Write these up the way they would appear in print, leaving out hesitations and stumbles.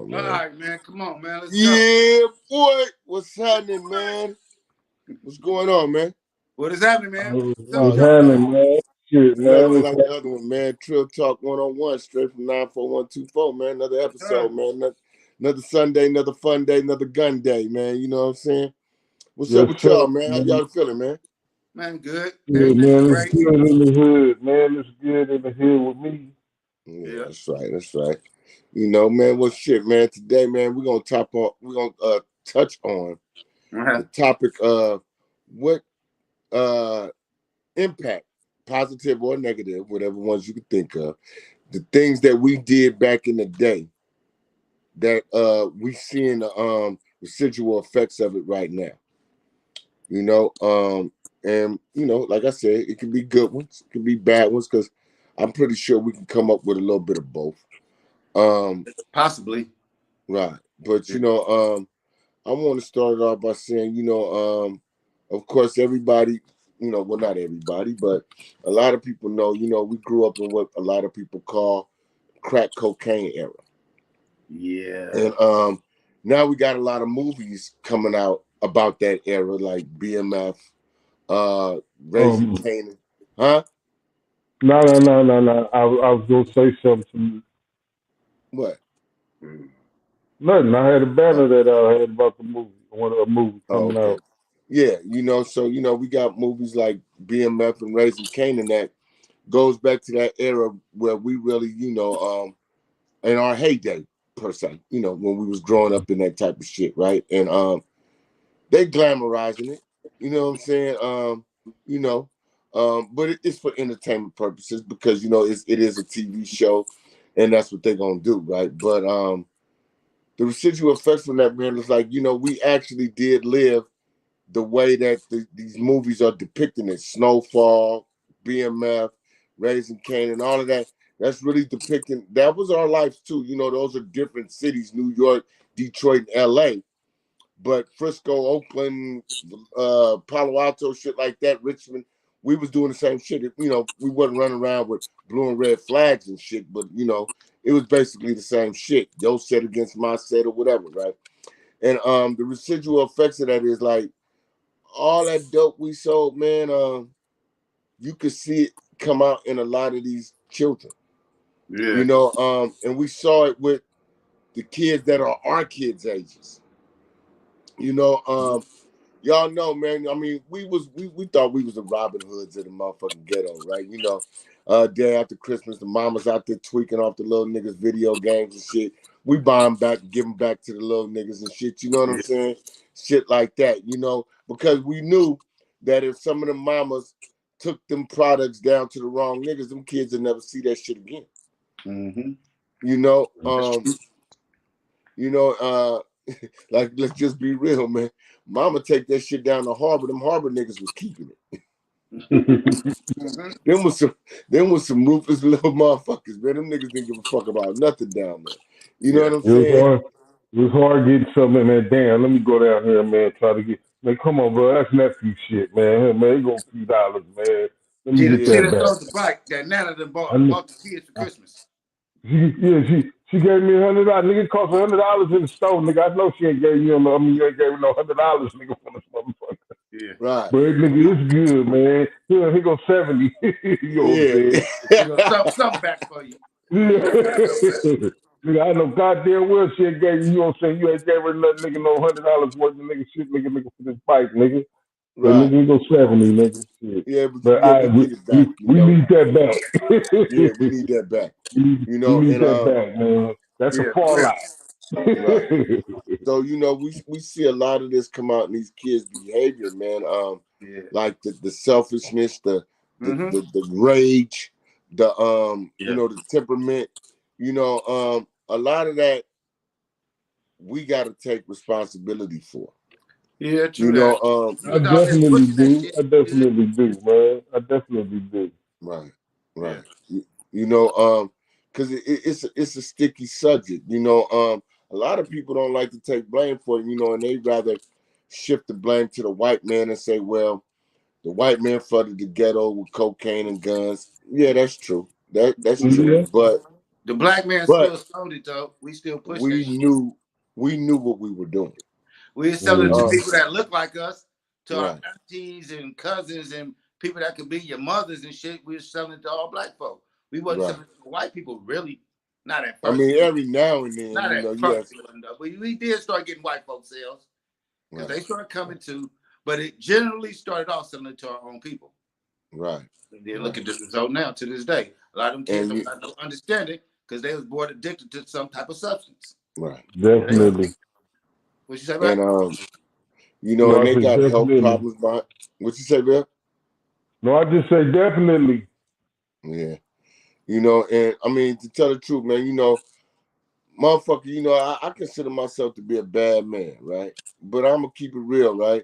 on, man. All right, man. Come on, man. Let's go. Boy. What's happening, man? What's going on, man? What is happening, man? What's happening, man? Shit, man. Nothing like the other one, man. Treeal Talk 101, straight from 94124, man. Another episode, man. Another Sunday, another fun day, another gun day, man. You know what I'm saying? What's up with y'all, man? How y'all feeling, man? Man, good. Yeah, man, it's good in the hood, man. It's good in the hood with me. Yeah, that's right. That's right. You know, man, what shit, man. Today, man, we're gonna touch on the topic of what impact, positive or negative, whatever ones you can think of, the things that we did back in the day that we seeing the residual effects of it right now. You know, and you know, like I said, it can be good ones, it can be bad ones, because I'm pretty sure we can come up with a little bit of both. Possibly. Right. But you know, I want to start it off by saying, you know, of course, everybody, you know, well, not everybody, but a lot of people know, you know, we grew up in what a lot of people call crack cocaine era. Yeah. And now we got a lot of movies coming out about that era, like BMF, Raising Kanan. Huh? No. I was going to say something to you. What? Nothing. I had a banner that I had about the movie. One of the movies coming out. Yeah, you know, so, you know, we got movies like BMF and Raising Kanan that goes back to that era where we really, you know, in our heyday, per se, you know, when we was growing up in that type of shit, right? And they glamorizing it, you know what I'm saying? You know, but it's for entertainment purposes because, you know, it is a TV show and that's what they're gonna do, right? But the residual effects from that, man, is like, you know, we actually did live the way that these movies are depicting it. Snowfall, BMF, Raising Kanan, all of that. That's really depicting, that was our lives too. You know, those are different cities, New York, Detroit, and LA. But Frisco, Oakland, Palo Alto, shit like that, Richmond, we was doing the same shit. You know, we wasn't running around with blue and red flags and shit, but, you know, it was basically the same shit. Your set against my set or whatever, right? And the residual effects of that is like, all that dope we sold, man, you could see it come out in a lot of these children. Yeah. You know, and we saw it with the kids that are our kids' ages. You know, y'all know, man. I mean, we thought we was the Robin Hoods of the motherfucking ghetto, right? You know, day after Christmas, the mamas out there tweaking off the little niggas' video games and shit. We buy them back and give them back to the little niggas and shit. You know what I'm saying? Shit like that, you know, because we knew that if some of the mamas took them products down to the wrong niggas, them kids would never see that shit again. Mm-hmm. You know, like, let's just be real, man. Mama take that shit down the harbor. Them harbor niggas was keeping it. Them was some ruthless little motherfuckers, man. Them niggas didn't give a fuck about nothing down there. You know what I'm saying? It was hard getting something in there. Damn, let me go down here, man. Try to get. Man, come on, bro. That's nephew shit, man. Hey, man, it go $2, man. Let me get that back. The bike that Nana done bought the kids for Christmas. She gave me $100. Nigga, it cost $100 in the store, nigga. I know she ain't gave you you ain't gave me no $100, nigga, for this motherfucker. Yeah. Right. But nigga, it's good, man. Here go 70. Something back for you. Nigga, I know goddamn well she ain't gave you know what I'm saying? You ain't gave her nothing, nigga, no $100 worth of nigga shit, nigga for this bike, nigga. So right. Nigga, go 70, nigga. Shit. Yeah, but we get it back. We need that back. Yeah, we need that back. You know, we need that back, man. That's a fallout. Right. So, you know, we see a lot of this come out in these kids' behavior, man. Like the selfishness, the rage, you know, the temperament. You know, a lot of that we got to take responsibility for. Yeah, true. You know, I definitely do. I definitely do, man. I definitely do. Right. Yeah. You know, because it's a sticky subject. You know, a lot of people don't like to take blame for it. You know, and they rather shift the blame to the white man and say, well, the white man flooded the ghetto with cocaine and guns. Yeah, that's true. That's true. Yeah. But The black man but still sold it though. We still push that we shit. knew what we were doing. We're selling it to Um, people that look like us, to our right, aunties and cousins and people that could be your mothers and shit. We were selling it to all black folk. We wasn't right. selling it to white people really. Not at I first. mean, every now and then, Not you at know, first. yes, We wasn't, though. But we did start getting white folk sales because right, they started coming too. But it generally started off selling it to our own people. right, And then look right. at the result now to this day. A lot of them kids And don't you, got no understanding because they was born addicted to some type of substance. right, right. Definitely. What you say, And right? you know, No, and I they said got health definitely. problems. But what you say, Bill? No, I just say definitely. Yeah. You know, and I mean, to tell the truth, man, you know, motherfucker, you know, I consider myself to be a bad man, right? But I'm gonna keep it real, right?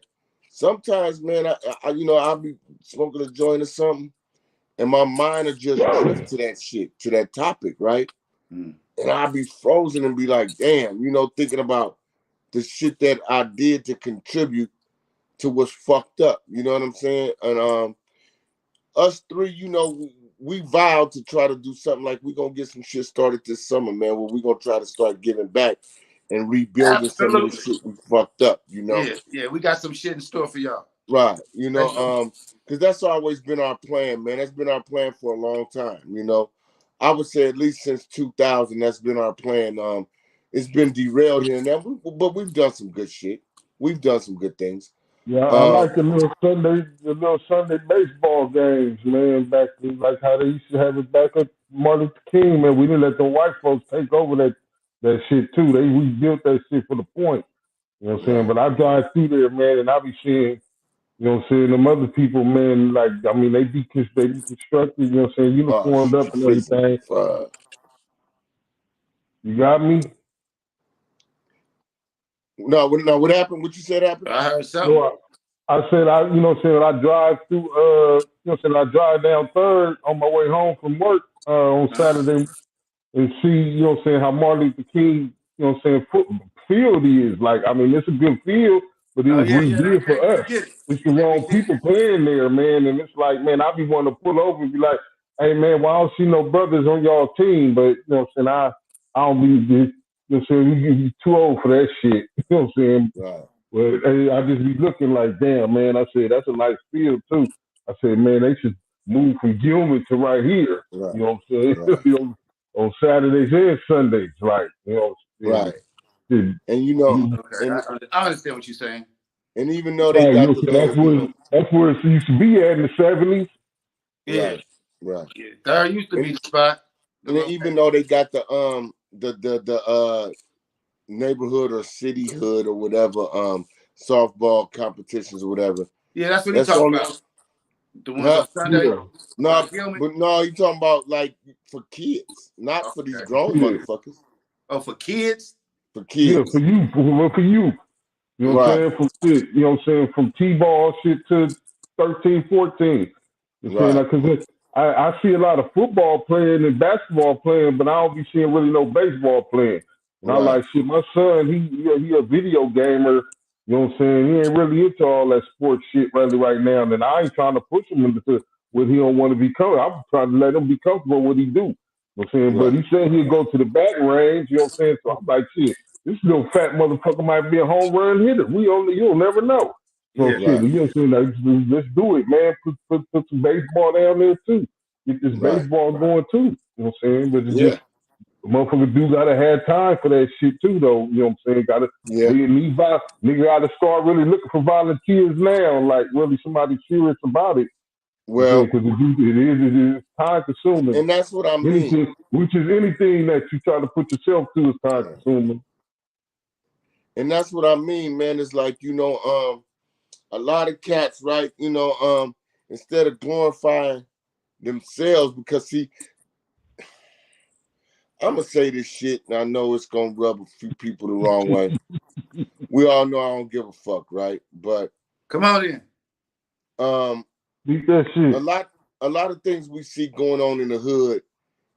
Sometimes, man, you know, I'll be smoking a joint or something, and my mind will just drift to that shit, to that topic, right? Mm. And I'll be frozen and be like, damn, you know, thinking about the shit that I did to contribute to what's fucked up. You know what I'm saying? And us three, you know, we vowed to try to do something like we're gonna get some shit started this summer, man, where we're gonna try to start giving back and rebuilding some of the Absolutely. shit we fucked up, you know. Yeah, yeah. We got some shit in store for y'all. Right. You Let's know, go. because that's always been our plan, man. That's been our plan for a long time, you know. I would say at least since 2000, that's been our plan. It's been derailed here and there, but we've done some good shit. We've done some good things. Yeah, I Um, like the little Sunday baseball games, man. Back then, like how they used to have it back at Martin Luther King, man. We didn't let the white folks take over that shit too. They rebuilt that shit for the point. You know what I'm saying? right, But I drive through there, man, and I be seeing, you know what I'm saying, them other people, man, like I mean, they be constructed, you know what I'm saying, oh, uniformed shit, up you and freezing. everything. Fuck. You got me? No, what happened? What you said happened? I heard something. So I said you know what I'm saying, I drive through you know what I'm saying, I drive down third on my way home from work on Saturday and see, you know what I'm saying, how Martin Luther King, you know what I'm saying, field is. Like, I mean, it's a good field, but it Oh was yeah, yeah. They, rebuilt for they us. redid it. It's the They wrong redid it. people playing there, man. And it's like, man, I be wanting to pull over and be like, hey, man, well, I don't see no brothers on y'all team, but, you know what I'm saying, I don't be, you know what I'm saying, you too old for that shit. You know what I'm saying? Right, Well, hey, I just be looking like, damn, man. I said, that's a nice field, too. I said, man, they should move from Gilman to right here. You right, know what I'm saying? right, You know, on Saturdays and Sundays, right? You know, right. and, And you know, Okay, and I understand what you're saying. and even though they right, you got know, the so little, you know, that's where it used to be at in the '70s. Yeah, right, right. yeah. There used to And be the spot. The and then little. even though they got the neighborhood or city hood or whatever, softball competitions or whatever. Yeah, that's what he That's talking only, about. The ones huh? on Sunday Yeah, for the No, Gilman. but no, you talking about like for kids, not for these Okay. grown yeah, motherfuckers. Oh, for kids. For yeah. For kids, you, for you. You know what I'm Okay. right, saying? From shit, you know what I'm saying? From T-ball shit to 13, 14. You know what I'm saying? right, Like, cause I see a lot of football playing and basketball playing, but I don't be seeing really no baseball playing. And I right, like shit. My son, he a video gamer. You know what I'm saying? He ain't really into all that sports shit really right now. And I ain't trying to push him into what he don't want to become. I'm trying to let him be comfortable with what he do. You know what I'm saying? But right, he said he'd go to the batting range. You know what I'm saying? So I'm like, shit. This little fat motherfucker might be a home run hitter. You'll never know. So Yeah. shit, right, you know what I'm saying? Like, let's do it, man. Put some baseball down there too. Get this right. baseball going too. You know what I'm saying? But it's just Yeah, the motherfucker do gotta have time for that shit too, though. You know what I'm saying? Gotta yeah. nigga gotta start really looking for volunteers now, like really somebody serious about it. You know what I'm saying? Well, Because it is time consuming. and that's what I mean. Anything, which is anything that you try to put yourself through is time Right. consuming. And that's what I mean, man. It's like, you know, a lot of cats, right? You know, instead of glorifying themselves, because see, I'm gonna say this shit, and I know it's gonna rub a few people the wrong way. We all know I don't give a fuck, right? But Come on in. um, Beat that a shit. lot, a lot of things we see going on in the hood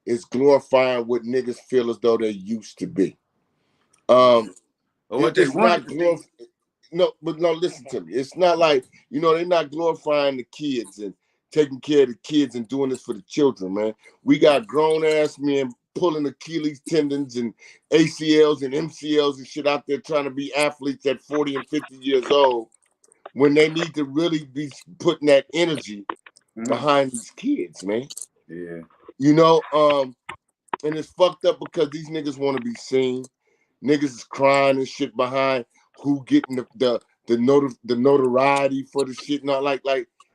is glorifying what niggas feel as though they used to be. Um, Or what they it's wanted not to be. no, but no, listen to me. It's not like, you know, they're not glorifying the kids and taking care of the kids and doing this for the children, man. We got grown ass men pulling Achilles tendons and ACLs and MCLs and shit out there trying to be athletes at 40 and 50 years old when they need to really be putting that energy behind these kids, man. Yeah. You know, and it's fucked up because these niggas want to be seen. Niggas is crying and shit behind who getting the notoriety for the shit. Not like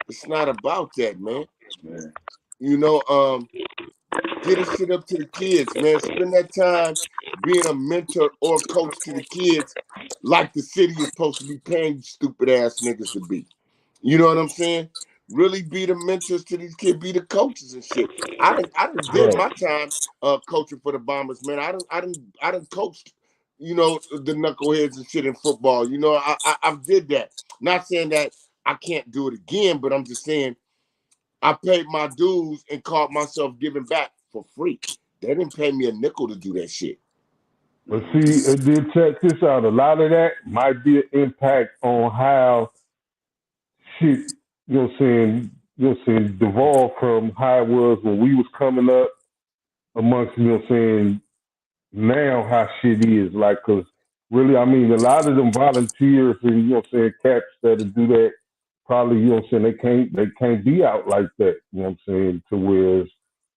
it's not about that, man. Yeah. You know, get a shit up to the kids, man. Spend that time being a mentor or coach to the kids, like the city is supposed to be paying you stupid ass niggas to be. You know what I'm saying? Really be the mentors to these kids, be the coaches and shit. I done did Right. my time coaching for the Bombers, man. I done coached, the knuckleheads and shit in football. You know, I did that. Not saying that I can't do it again, but I'm just saying I paid my dues and caught myself giving back for free. They didn't pay me a nickel to do that shit. But see, then check this out. A lot of that might be an impact on how shit, devolved from how it was when we was coming up amongst, now how shit is. Like, cause really, I mean, a lot of them volunteers and, cats that do that probably, they can't be out like that, to where,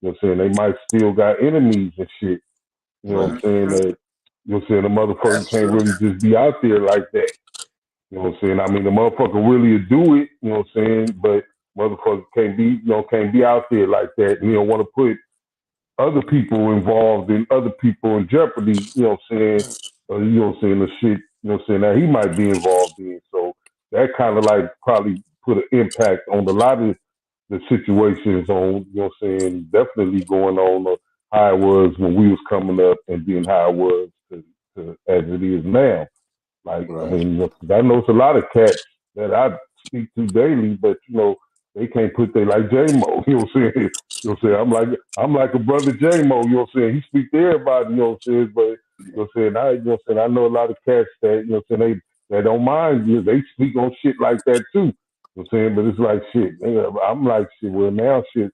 they might still got enemies and shit. You know what I'm Right. saying? That the motherfucker That's can't true. really just be out there like that. You know what I'm saying? I mean, the motherfucker really do it. You know what I'm saying? But motherfucker can't be out there like that. And you don't want to put other people involved and other people in jeopardy. You know what I'm saying? The shit. You know what I'm saying? That he might be involved in. So that kind of like probably put an impact on a lot of the situations on. You know what I'm saying? Definitely going on how it was when we was coming up and being how it was as it is now. Like, I Right, mean, I know it's a lot of cats that I speak to daily, but they can't put they like J Mo. You know what I'm saying? You know what I'm saying? I'm like a brother J Mo. You know what I'm saying? He speak to everybody. You know what I'm saying? But I know a lot of cats that they don't mind. They speak on shit like that too. You know what I'm saying? But it's like shit. Nigga, I'm like shit. Well, now shit.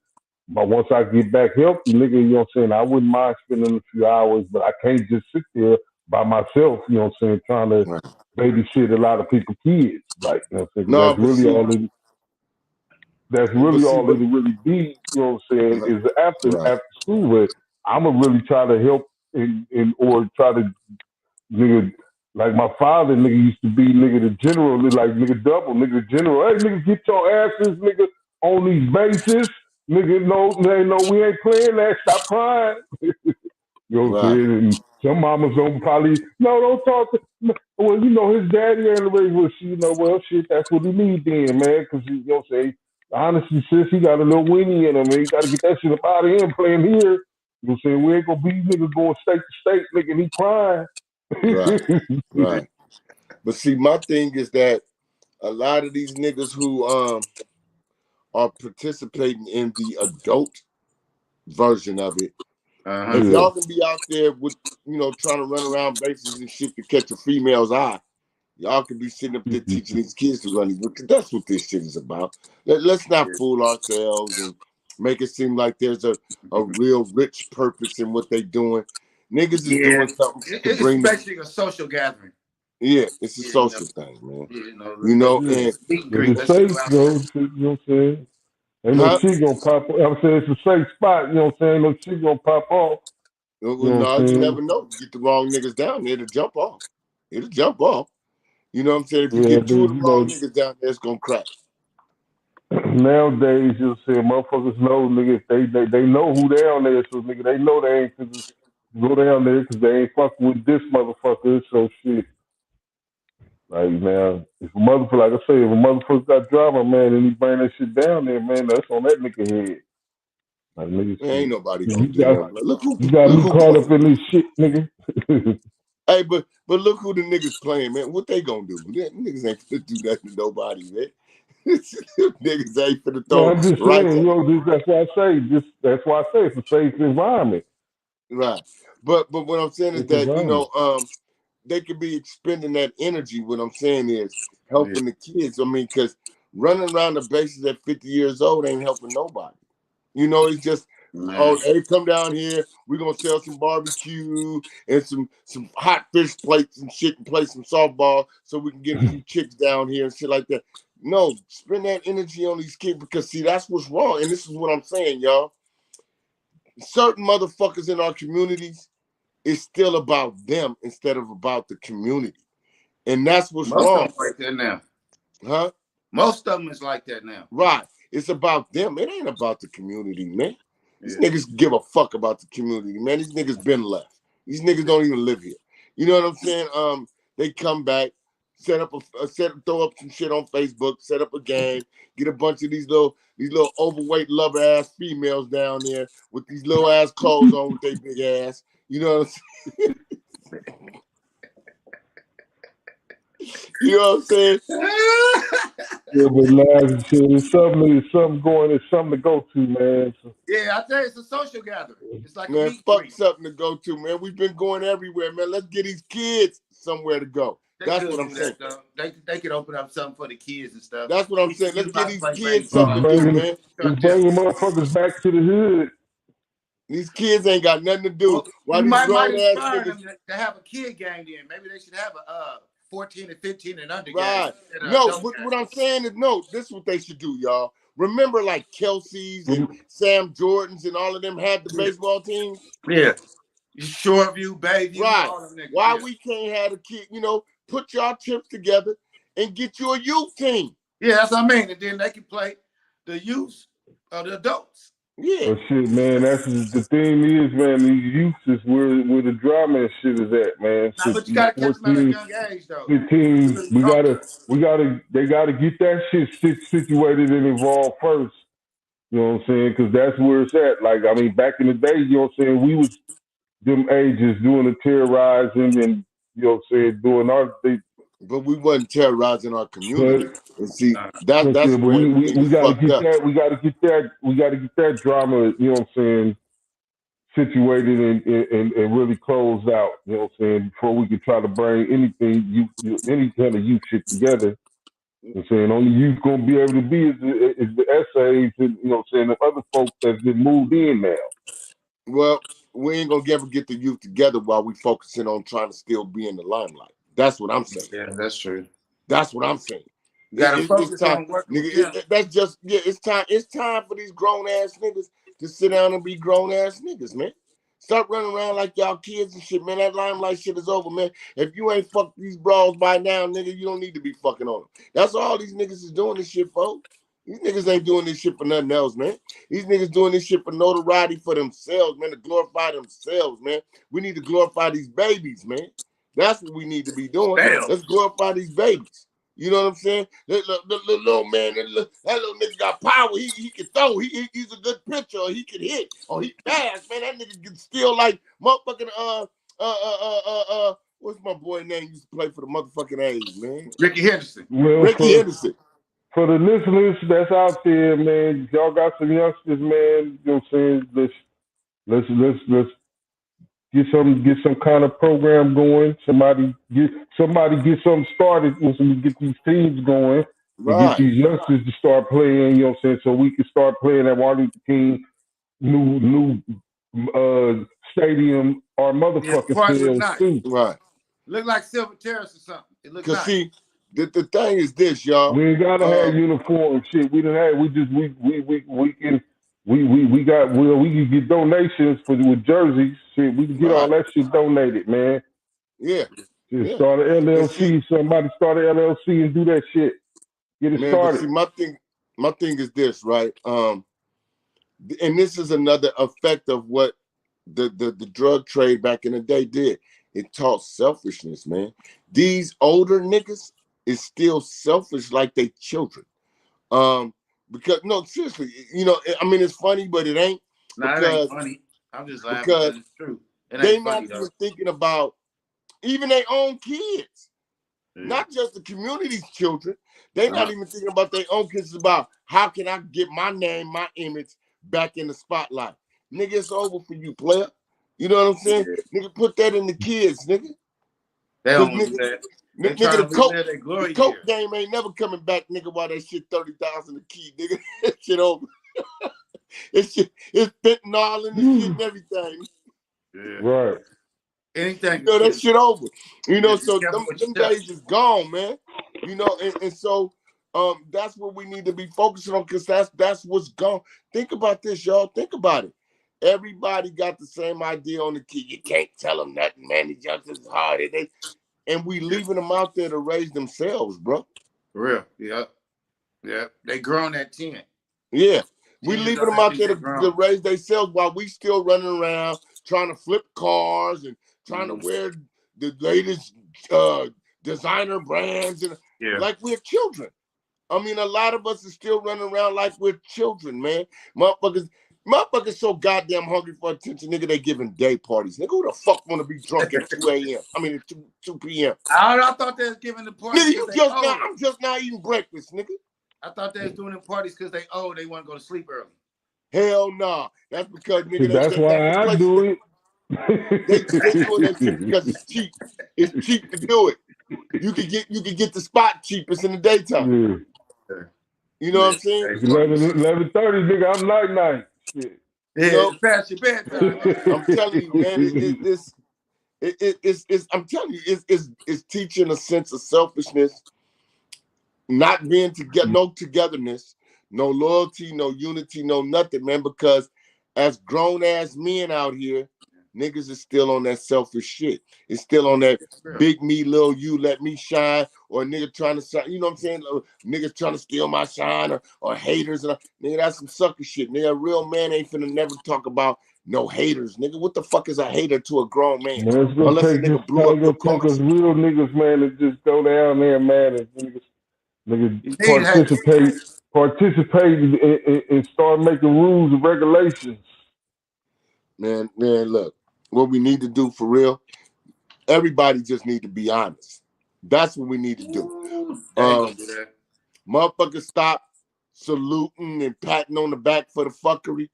But once I get back healthy, nigga, you know what I'm saying? I wouldn't mind spending a few hours, but I can't just sit there by myself, you know what I'm saying, trying to right. babysit a lot of people's kids. Like, you know what I'm saying? 'Cause No, but see, that's but really see, all but it really be, you know what I'm saying, Right. is after right, after school. But I'ma really try to help in or try to nigga like my father nigga used to be nigga the general, like nigga double, nigga the general. Hey nigga, get your asses, nigga, on these bases. Nigga, no, we ain't playing that. Stop crying. You know what I'm right, saying? And some mamas don't probably, no, don't talk to, well, his daddy ain't raised with, well, shit, that's what he need then, man. Because, you know what I'm saying? Honestly, sis, he got a little weenie in him, man. You got to get that shit up out of him playing here. You know what I'm saying? We ain't going to be nigga going state to state, nigga, and he crying. right, right. But see, my thing is that a lot of these niggas who are participating in the adult version of it, if Uh-huh. Yeah. y'all can be out there with, trying to run around bases and shit to catch a female's eye, y'all can be sitting up there teaching these kids to run these, because that's what this shit is about. Let's not Yeah. fool ourselves and make it seem like there's a real rich purpose in what they doing. Niggas is Yeah. doing something to bring the, Especially a social gathering. yeah, it's a Yeah, you know. social thing, man. Yeah, You let's know, do Yeah. and a meet and But greet. it's Let's just safe, go out there. you know what I'm saying? Ain't no huh? shit gonna pop up. I'm saying it's a safe spot, you know what I'm saying? No shit gonna pop off, you Well, know what no, I'm you saying? never know. Get the wrong niggas down there to jump off. It'll jump off. You know what I'm saying? If you Yeah, get but two of the wrong niggas down there, it's gonna crack. nowadays, you'll say motherfuckers know, nigga, if they know who down there, so nigga, they know they ain't finna go down there because they ain't fucking with this motherfucker. So shit, like man, if a motherfucker, like I say, if a motherfucker got drama, man, and he bring that shit down there, man, that's on that nigga head. Like nigga, Man, ain't shit, nobody you gonna do got nothing. Look who you got look me who caught up playing. in this shit, nigga. Hey, but look who the niggas playing, man. What they gonna do? Niggas ain't finna do nothing to nobody, man. Niggas ain't finna No, throw I'm just rights saying, at that's why I say, that's why I say it's a safe environment. right. But what I'm saying is Safe that, environment. they could be expending that energy. What I'm saying is Yeah. helping the kids. I mean, because running around the bases at 50 years old ain't helping nobody. It's just Man. Oh, hey, come down here. We're gonna sell some barbecue and some hot fish plates and shit and play some softball so we can get a few chicks down here and shit like that. No, spend that energy on these kids because see that's what's wrong. And this is what I'm saying, y'all. Certain motherfuckers in our communities, it's still about them instead of about the community. And that's what's Most of wrong. them like that now. Huh? Most of them is like that now. Right. It's about them. It ain't about the community, man. These Yeah. niggas give a fuck about the community, man. These niggas been left. These niggas don't even live here. You know what I'm saying? They come back, throw up some shit on Facebook, set up a game, get a bunch of these little overweight lover ass females down there with these little ass clothes on with their big ass. You know what I'm saying? You know what I'm saying? Yeah, but now shit, it's something to go to, man. So, Yeah, I tell you, it's a social gathering. It's like a Man, meet fuck greet. something to go to, man. We've been going everywhere, man. Let's get these kids somewhere to go. They That's could what I'm do saying. that, though. They could open up something for the kids and stuff. That's what I'm Teach saying. the Let's youth how get to these play kids it's something to baseball. do, bringing man. it's bringing motherfuckers back to the hood. These kids ain't got nothing to do. Well, Why you these might grown ass inspire them niggas? to have a kid game then. Maybe they should have a 14 and 15 and under game Right. instead of No, adult what I'm game. saying is no, this is what they should do, y'all. Remember like Kelsey's and Sam Jordan's and all of them had the baseball teams? Yeah. Shoreview, Bayview, Right. all them niggas. Why Yeah. we can't have a kid, put y'all chips together and get you a youth team. Yeah, that's what I mean. And then they can play the youth or the adults. Yeah. But shit, man, that's the thing is, man, these youths is where the drama and shit is at, man. Now, Shit, but you these got to catch them at a 14, young age, though. You 15, really talk to them. they gotta get that shit situated and involved first. You know what I'm saying? Because that's where it's at. Like, I mean, back in the day, you know what I'm saying, we was them ages doing the terrorizing and, you know what I'm saying, doing our thing. But we wasn't terrorizing our community. But And see, Nah. that's but where we niggas gotta fucked get up. that we gotta get that drama, you know what I'm saying, situated and really closed out, you know what I'm saying, before we can try to bring any kind of youth shit together. You know what I'm saying only youth gonna be able to be is the essays and you know what I'm saying the other folks that's been moved in now. Well, we ain't gonna ever get the youth together while we focusing on trying to still be in the limelight. That's what I'm saying. Yeah, that's true. That's what I'm saying. You got to It's focus time, on working nigga. with them. That's just It's time. It's time for these grown ass niggas to sit down and be grown ass niggas, man. Stop running around like y'all kids and shit, man. That limelight shit is over, man. If you ain't fucked these bras by now, nigga, you don't need to be fucking on them. That's all these niggas is doing this shit for. These niggas ain't doing this shit for nothing else, man. These niggas doing this shit for notoriety for themselves, man, to glorify themselves, man. We need to glorify these babies, man. That's what we need to be doing. Damn. Let's glorify these babies. You know what I'm saying? The little man, that little nigga got power. He can throw. He's a good pitcher. Or he can hit. Or he fast, man. That nigga can steal like motherfucking what's my boy name? Used to play for the motherfucking A's, man. Ricky Henderson. Well, Ricky Henderson. for the listeners that's out there, man, y'all got some youngsters, man. You know what I'm saying? Let's get some kind of program going. Somebody get something started once we get these teams going and get Right. these youngsters to start playing. You know what I'm saying? So we can start playing at Martin Luther King new stadium or Yeah, motherfucking part look fields nice. too. Right. Look like Silver Terrace or something. It look Cause nice. see, the thing is this, y'all. We ain't gotta have uniform shit. We done had. We just we can. We got we can get donations with jerseys. Shit, we can get all Right. that shit donated, man. Yeah. Just Yeah. start an And see, LLC. Somebody start an LLC and do that shit. Get it man, but started. see, my thing is this, right? And this is another effect of what the drug trade back in the day did. It taught selfishness, man. These older niggas is still selfish like they children. Because no, seriously, I mean it's funny, but it ain't Nah, it ain't because funny. I'm just laughing because because it's true. It they ain't not funny though. even thinking about even their own kids. Yeah. Not just the community's children. They not Uh-huh. even thinking about their own kids. It's about how can I get my name, my image back in the spotlight. Nigga, it's over for you, player. You know what I'm saying? Yeah. Nigga, put that in the kids, nigga. They Cause don't want to do that. They nigga, trying the to coke, relive their the glory coke years. game ain't never coming back, nigga. While that shit 30,000 a key, nigga. That shit over. it's fentanyl in the shit and everything. Yeah. Right. Anything. You know, that shit over. You know, Yeah, be so careful what you them touch. days is gone, man. You know, and so that's what we need to be focusing on, because that's what's gone. Think about this, y'all. Think about it. Everybody got the same idea on the kid. You can't tell them nothing, man. It's just as hard. And we leaving them out there to raise themselves, bro. For real. Yep. Yep. They grown at 10. Yeah. We 10 years leaving old, them they out think there they to grown. raise themselves while we still running around trying to flip cars and trying to wear the latest designer brands and Yeah. like we're children. I mean, a lot of us are still running around like we're children, man. Motherfuckers so goddamn hungry for attention, nigga, they giving day parties. Nigga, who the fuck want to be drunk at 2 a.m.? I mean, at 2 p.m. I thought they was giving the parties Nigga, because you they just old. now, I'm just now eating breakfast, nigga. I thought they was doing the parties because they old. They want to go to sleep early. Hell nah. That's because, nigga, That's why that's the I places do that it. they doing that shit because it's cheap. It's cheap to do it. You could get the spot cheapest in the daytime. Yeah. You know what I'm saying? 11:30, nigga, I'm night. Shit. You Yeah, know, it's past your bedtime. I'm telling you, man, it's I'm telling you, it's teaching a sense of selfishness, not being together, no togetherness, no loyalty, no unity, no nothing, man. Because as grown ass men out here, niggas is still on that selfish shit. It's still on that big me, little you, let me shine, or a nigga trying to shine. You know what I'm saying? Niggas trying to steal my shine, or haters. Nigga, that's some sucker shit. Nigga, a real man ain't finna never talk about no haters. Nigga, what the fuck is a hater to a grown man? Man, it's Unless a gonna nigga blew up your car. take us real niggas, man, to just go down there, man, and niggas participate and start making rules and regulations. Man, look, what we need to do for real, everybody just need to be honest. That's what we need to do. Motherfuckers stop saluting and patting on the back for the fuckery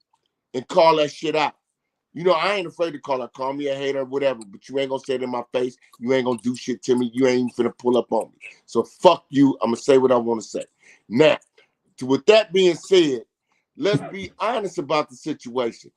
and call that shit out. You know, I ain't afraid to call me a hater or whatever, but you ain't gonna say it in my face. You ain't gonna do shit to me. You ain't even finna pull up on me. So fuck you. I'm gonna say what I wanna say. Now, with that being said, let's be honest about the situation.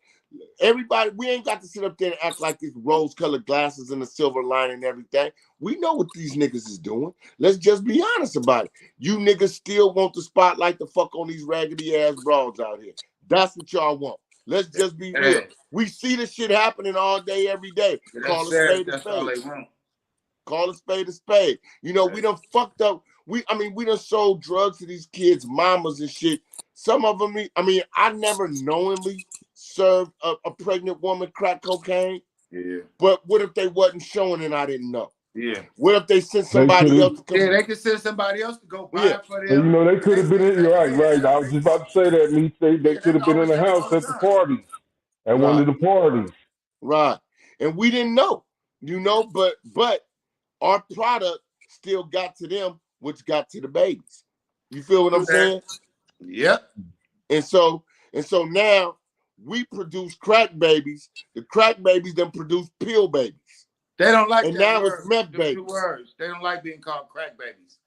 Everybody, we ain't got to sit up there and act like it's rose-colored glasses and a silver line and everything. We know what these niggas is doing. Let's just be honest about it. You niggas still want the spotlight to fuck on these raggedy ass broads out here. That's what y'all want. Let's just be real. We see this shit happening all day, every day. Call a spade a spade. Call a spade a spade. You know, we done fucked up. We done sold drugs to these kids' mamas and shit. Some of them, I never knowingly served a pregnant woman crack cocaine. Yeah. But what if they wasn't showing and I didn't know? Yeah. What if they sent somebody else to come? Yeah, they could send somebody else to go buy it for them. And you know, they could have been in, right. I was just about to say that, Meech. They could have been in the house at the parties, at one of the parties. Right. And we didn't know, you know, but our product still got to them, which got to the babies. You feel what I'm saying? Yep. And so now we produce crack babies. The crack babies then produce pill babies. They don't like and that now word, it's meth babies. 2 words. They don't like being called crack babies.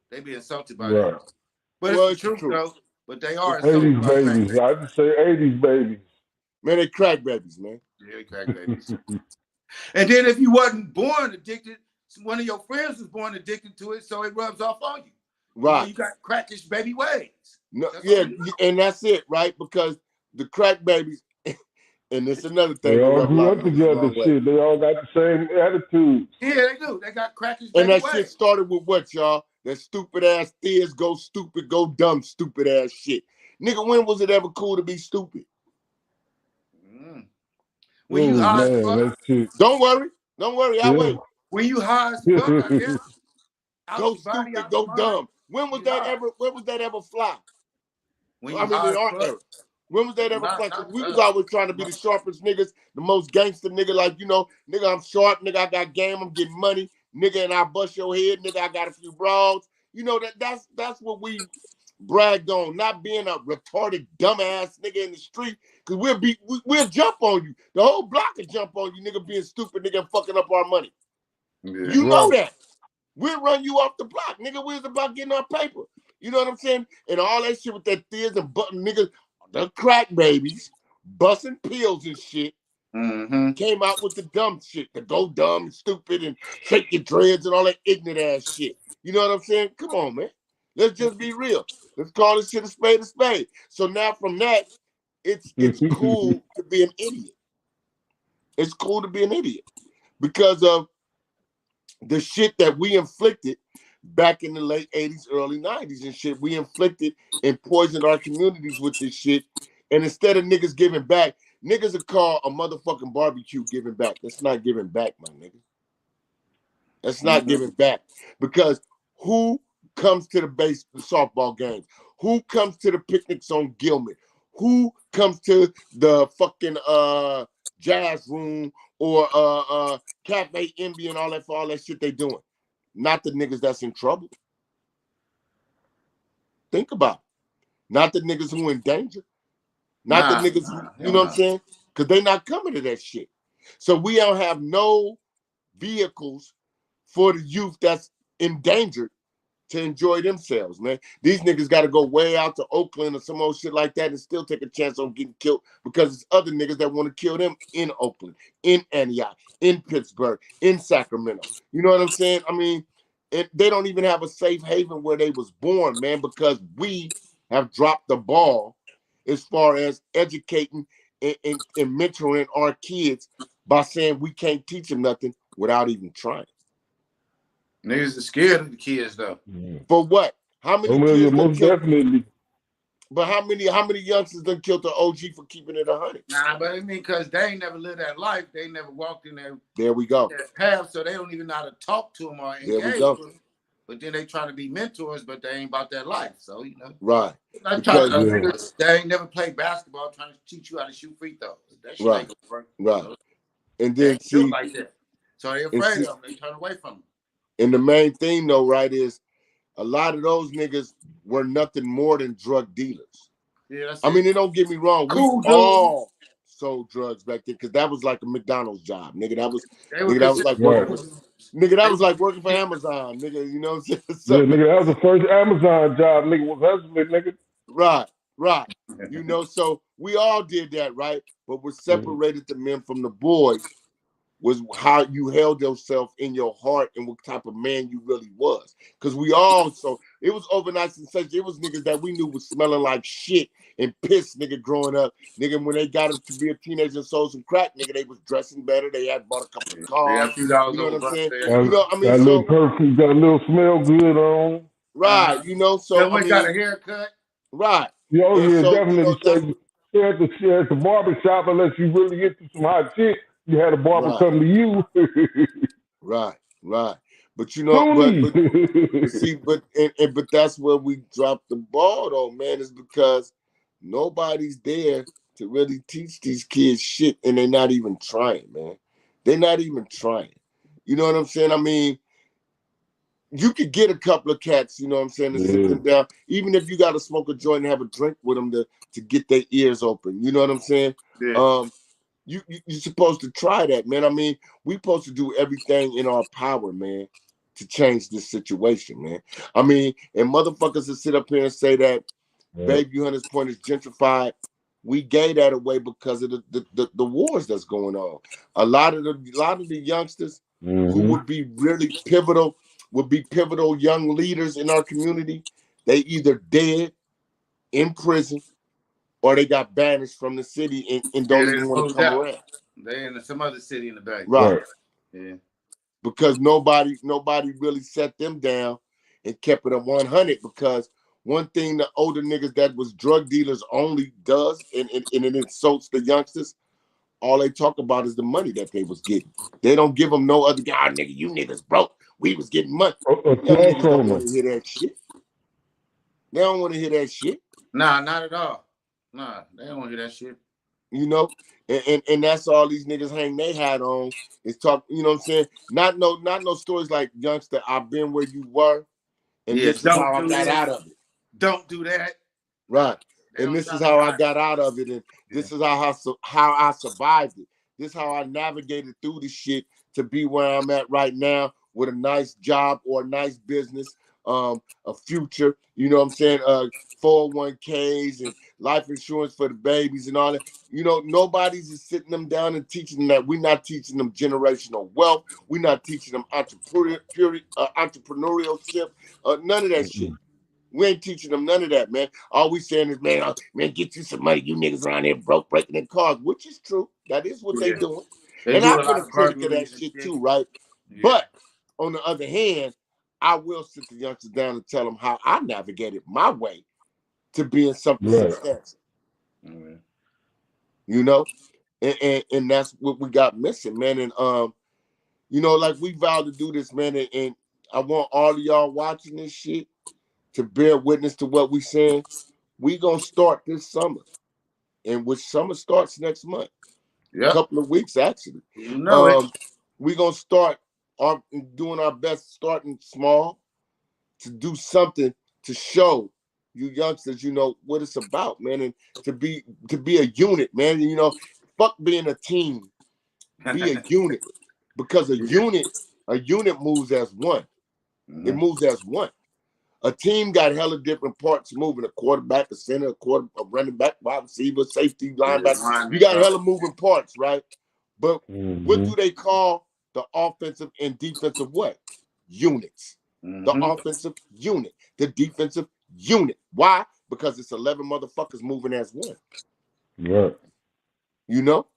They be insulted by Right. that. But it's the truth, though. But they are insulted by crack babies. I just say 80s babies. Man, they crack babies, man. Yeah, they crack babies. And then if you wasn't born addicted, one of your friends was born addicted to it, so it rubs off on you. Right. You got crackish baby ways. No, and that's it, right? Because the crack babies, and it's another thing. They all grew up together, shit. They all got the same attitude. Yeah, they do. They got crackish baby And that ways. shit started with what, y'all? That stupid ass theas go stupid, go dumb, stupid ass shit. Nigga, when was it ever cool to be stupid? When you high as fuck. Don't worry, I'll wait. When you high as fuck, I guess. Go stupid, go dumb. When was that ever fly? When in our era. When was that ever fly? Because we was always trying to be the sharpest niggas, the most gangster nigga, like, you know, nigga, I'm sharp, nigga, I got game, I'm getting money, nigga, and I bust your head, nigga, I got a few broads. You know, that's what we bragged on, not being a retarded dumbass nigga in the street, because we'll jump on you. The whole block will jump on you, nigga, being stupid, nigga, and fucking up our money. Yeah. You know that. We'll run you off the block, nigga. We was about getting our paper. You know what I'm saying? And all that shit with that theas and button, nigga. the crack babies, busting pills and shit, Mm-hmm. came out with the dumb shit, the go dumb and stupid and shake your dreads and all that ignorant ass shit. You know what I'm saying? Come on, man. Let's just be real. Let's call this shit a spade a spade. So now from that, it's cool to be an idiot. It's cool to be an idiot because of the shit that we inflicted back in the late 80s, early 90s and shit. We inflicted and poisoned our communities with this shit. And instead of niggas giving back, niggas will call a motherfucking barbecue giving back. That's not giving back, my nigga. That's not giving back. Because who comes to the softball games? Who comes to the picnics on Gilman? Who comes to the fucking jazz room or Cafe Envy and all that shit they doing? Not the niggas that's in trouble. Think about it. Not the niggas who in danger. Not the niggas who, you know what I'm saying? Because they not coming to that shit. So we don't have no vehicles for the youth that's endangered to enjoy themselves, man. These niggas got to go way out to Oakland or some old shit like that and still take a chance on getting killed because it's other niggas that want to kill them in Oakland, in Antioch, in Pittsburgh, in Sacramento. You know what I'm saying? I mean, they don't even have a safe haven where they was born, man, because we have dropped the ball as far as educating and mentoring our kids by saying we can't teach them nothing without even trying. Niggas are scared of the kids though. For what? How many kids most definitely. But how many youngsters done killed the OG for keeping it 100? Nah, but I mean, because they ain't never lived that life. They never walked in there. There we go. Path, so they don't even know how to talk to them or engage with them. But then they try to be mentors, but they ain't about that life. So, you know. Right. Because they ain't never played basketball trying to teach you how to shoot free throws. That shit ain't gonna work. Right. So, and then see. Like that. So they're afraid of them. They turn away from them. And the main thing, though, right, is a lot of those niggas were nothing more than drug dealers. Yeah, I mean, don't get me wrong. We all sold drugs back then because that was like a McDonald's job, nigga. That was like working for Amazon, nigga. You know what I'm saying? So, yeah, nigga, that was the first Amazon job, nigga, was hustling, nigga. Right. You know, so we all did that, right? But what separated the men from the boys was how you held yourself in your heart and what type of man you really was. Because we all, so it was overnight sensation. It was niggas that we knew was smelling like shit and piss, nigga, growing up. Nigga, when they got to be a teenager and sold some crack, nigga, they was dressing better. They had bought a couple of cars. You know what I'm saying? You know, I mean, got a little perfume, got a little smell good on. Right, you know, so I mean, got a haircut. Right. Yeah, definitely. You know, stay at the barber shop unless you really into some hot shit. You had a barber come to you. Right. But you know, but see, but that's where we dropped the ball, though, man. Is because nobody's there to really teach these kids shit, and they're not even trying, man. They're not even trying. You know what I'm saying? I mean, you could get a couple of cats, you know what I'm saying, to sit them down, even if you got to smoke a joint and have a drink with them to get their ears open. You know what I'm saying? Yeah. You're supposed to try that, man. I mean, we're supposed to do everything in our power, man, to change this situation, man. I mean, and motherfuckers that sit up here and say that Baby Hunter's Point is gentrified, we gave that away because of the wars that's going on. A lot of the youngsters who would be really pivotal young leaders in our community, they either dead, in prison, or they got banished from the city and don't even want to come around. They in some other city in the back. Right. Yeah. Because nobody really set them down and kept it at 100. Because one thing the older niggas that was drug dealers only does, and it insults the youngsters, all they talk about is the money that they was getting. They don't give them no other guy, nigga, you niggas broke. We was getting money. Young niggas don't want to hear that shit. They don't want to hear that shit. Nah, not at all. Nah, they don't want to hear that shit. You know, and that's all these niggas hang they hat on is talk. You know what I'm saying? Not no stories like, youngster, I've been where you were, and this is how I got out of it. Don't do that. Right. And this is how I got out of it, and this is how I survived it. This is how I navigated through the shit to be where I'm at right now with a nice job or a nice business, a future, you know what I'm saying, 401ks and life insurance for the babies and all that. You know, nobody's just sitting them down and teaching them that. We're not teaching them generational wealth. We're not teaching them entrepreneurship, none of that shit. We ain't teaching them none of that, man. All we saying is, man, man, get you some money. You niggas around here broke, breaking their cars, which is true. That is what they Yeah. doing. They And do a I've been lot a of critic of that burglaries and shit shit. too, right? Yeah. But on the other hand, I will sit the youngsters down and tell them how I navigated my way to being something substantial. Mm-hmm. You know? And that's what we got missing, man. And you know, like we vowed to do this, man, and I want all of y'all watching this shit to bear witness to what we saying. We gonna start this summer, and which summer starts next month, a Yep. couple of weeks actually. You know it. We gonna start doing our best, starting small, to do something to show you youngsters, you know, what it's about, man, and to be a unit, man. You know, fuck being a team, be a unit, because a unit moves as one. It Mm-hmm. moves as one. A team got hella different parts moving: a quarterback, a center, a running back, wide receiver, safety, linebacker. You got hella moving parts, right? But what do they call the offensive and defensive what? Units. The offensive unit, the defensive unit. Why? Because it's 11 motherfuckers moving as one. Yeah. You know?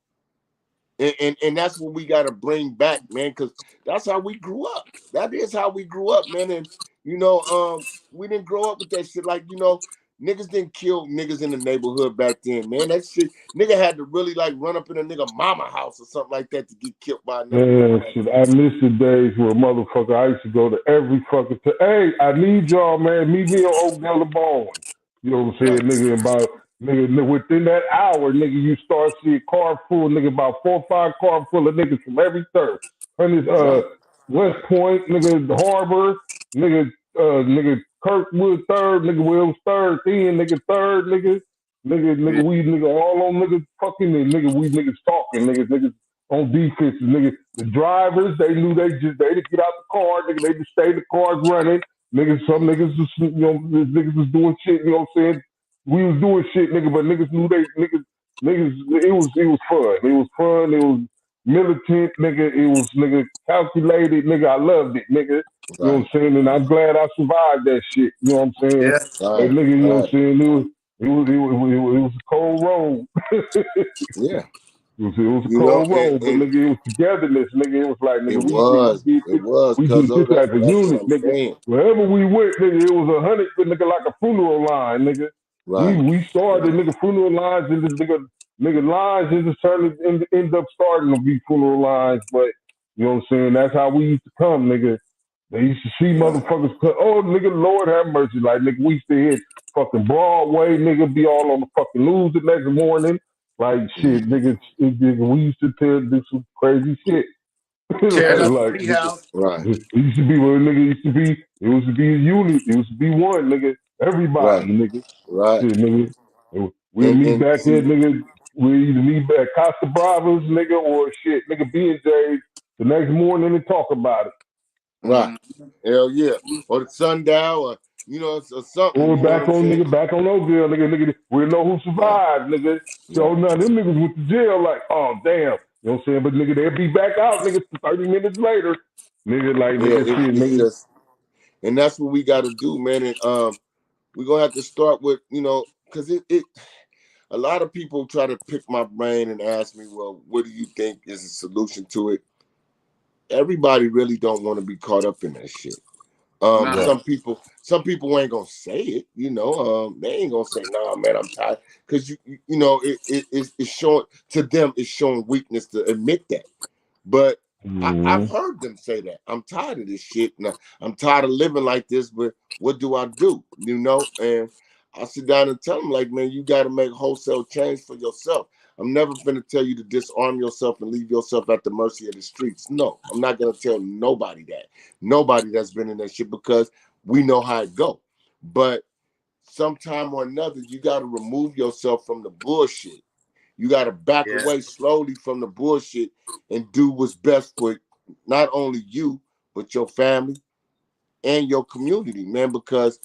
And that's what we got to bring back, man, because that's how we grew up. That is how we grew up, man. And, you know, we didn't grow up with that shit. Like, you know, niggas didn't kill niggas in the neighborhood back then, man. That shit, nigga had to really, like, run up in a nigga mama house or something like that to get killed by another Man, nigga. shit, I miss the days where motherfucker, I used to go to every fucking, hey, I need y'all, man, meet me on Oakdale and Baldwin. You know what I'm saying, nigga, about, nigga, within that hour, nigga, you start seeing a car full, nigga, about 4 or 5 cars full of niggas from every third. Right. West Point, nigga, the Harbor, nigga, nigga, Kirkwood third, nigga, Wills third, Ian, nigga, third, Yeah. we, nigga, all on niggas fucking, and nigga, we niggas talking, niggas on defense, nigga. The drivers, they knew they to get out the car, nigga. They just stay the cars running. Niggas, some niggas was, you know, niggas was doing shit, you know what I'm saying? We was doing shit, nigga, but niggas knew niggas, it was fun. It was fun. It was militant, nigga. It was, nigga, calculated, nigga. I loved it, nigga. You know what I'm Right. saying? And I'm glad I survived that shit. You know what I'm saying? Yeah. That Right. nigga, you know what I'm Right. saying? It was a cold road. Yeah. It was a You know, cold road, but and nigga, it was togetherness, nigga. It was like, nigga, it we was. did It this, was, we cuz did this as a that's what unit, I'm nigga. saying. Wherever we went, nigga, it was 100, nigga, like a funeral line, nigga. Right. We started, nigga, funeral lines, and this nigga lines just turned end up starting to be funeral lines, but you know what I'm saying? That's how we used to come, nigga. They used to see Right. motherfuckers come, oh, nigga, Lord have mercy. Like, nigga, we used to hit fucking Broadway, nigga, be all on the fucking news the next morning. Like, Mm. shit, nigga, we used to do some crazy shit. Tearing up the like, tea nigga, house. Right. it used to be where nigga used to be, it used to be a unit. It used to be one, nigga. Everybody, Right. nigga. Right. Shit, nigga. We'll meet And back here, see, nigga. We either meet back Costa Bravas, nigga, or shit, nigga, B&J's the next morning and talk about it. right. Mm-hmm. Hell yeah. Or the sundial, or you know, or something, Or you know what back I'm on saying? nigga, back on Oakdale, nigga. We know who Right. survived, nigga. So Right. now them niggas went to jail like, oh damn. You know what I'm saying? But nigga, they'll be back out, nigga, 30 minutes later. Nigga, like Yeah, nigga shit, it's nigga. just, and that's what we gotta do, man. And we're gonna have to start with, you know, because it a lot of people try to pick my brain and ask me, well, what do you think is a solution to it? Everybody really don't want to be caught up in that shit. Nah. Right. Some people ain't gonna say it, you know. They ain't gonna say, "Nah, man, I'm tired," because you know, it's showing to them. It's showing weakness to admit that. But I've Mm-hmm. heard them say that. I'm tired of this shit. And I'm tired of living like this, but what do I do? You know? And I sit down and tell them, like, man, you got to make wholesale change for yourself. I'm never going to tell you to disarm yourself and leave yourself at the mercy of the streets. No, I'm not going to tell nobody that. Nobody that's been in that shit, because we know how it go. But sometime or another, you got to remove yourself from the bullshit. You got to back Yeah. away slowly from the bullshit and do what's best for not only you, but your family, and your community, man, because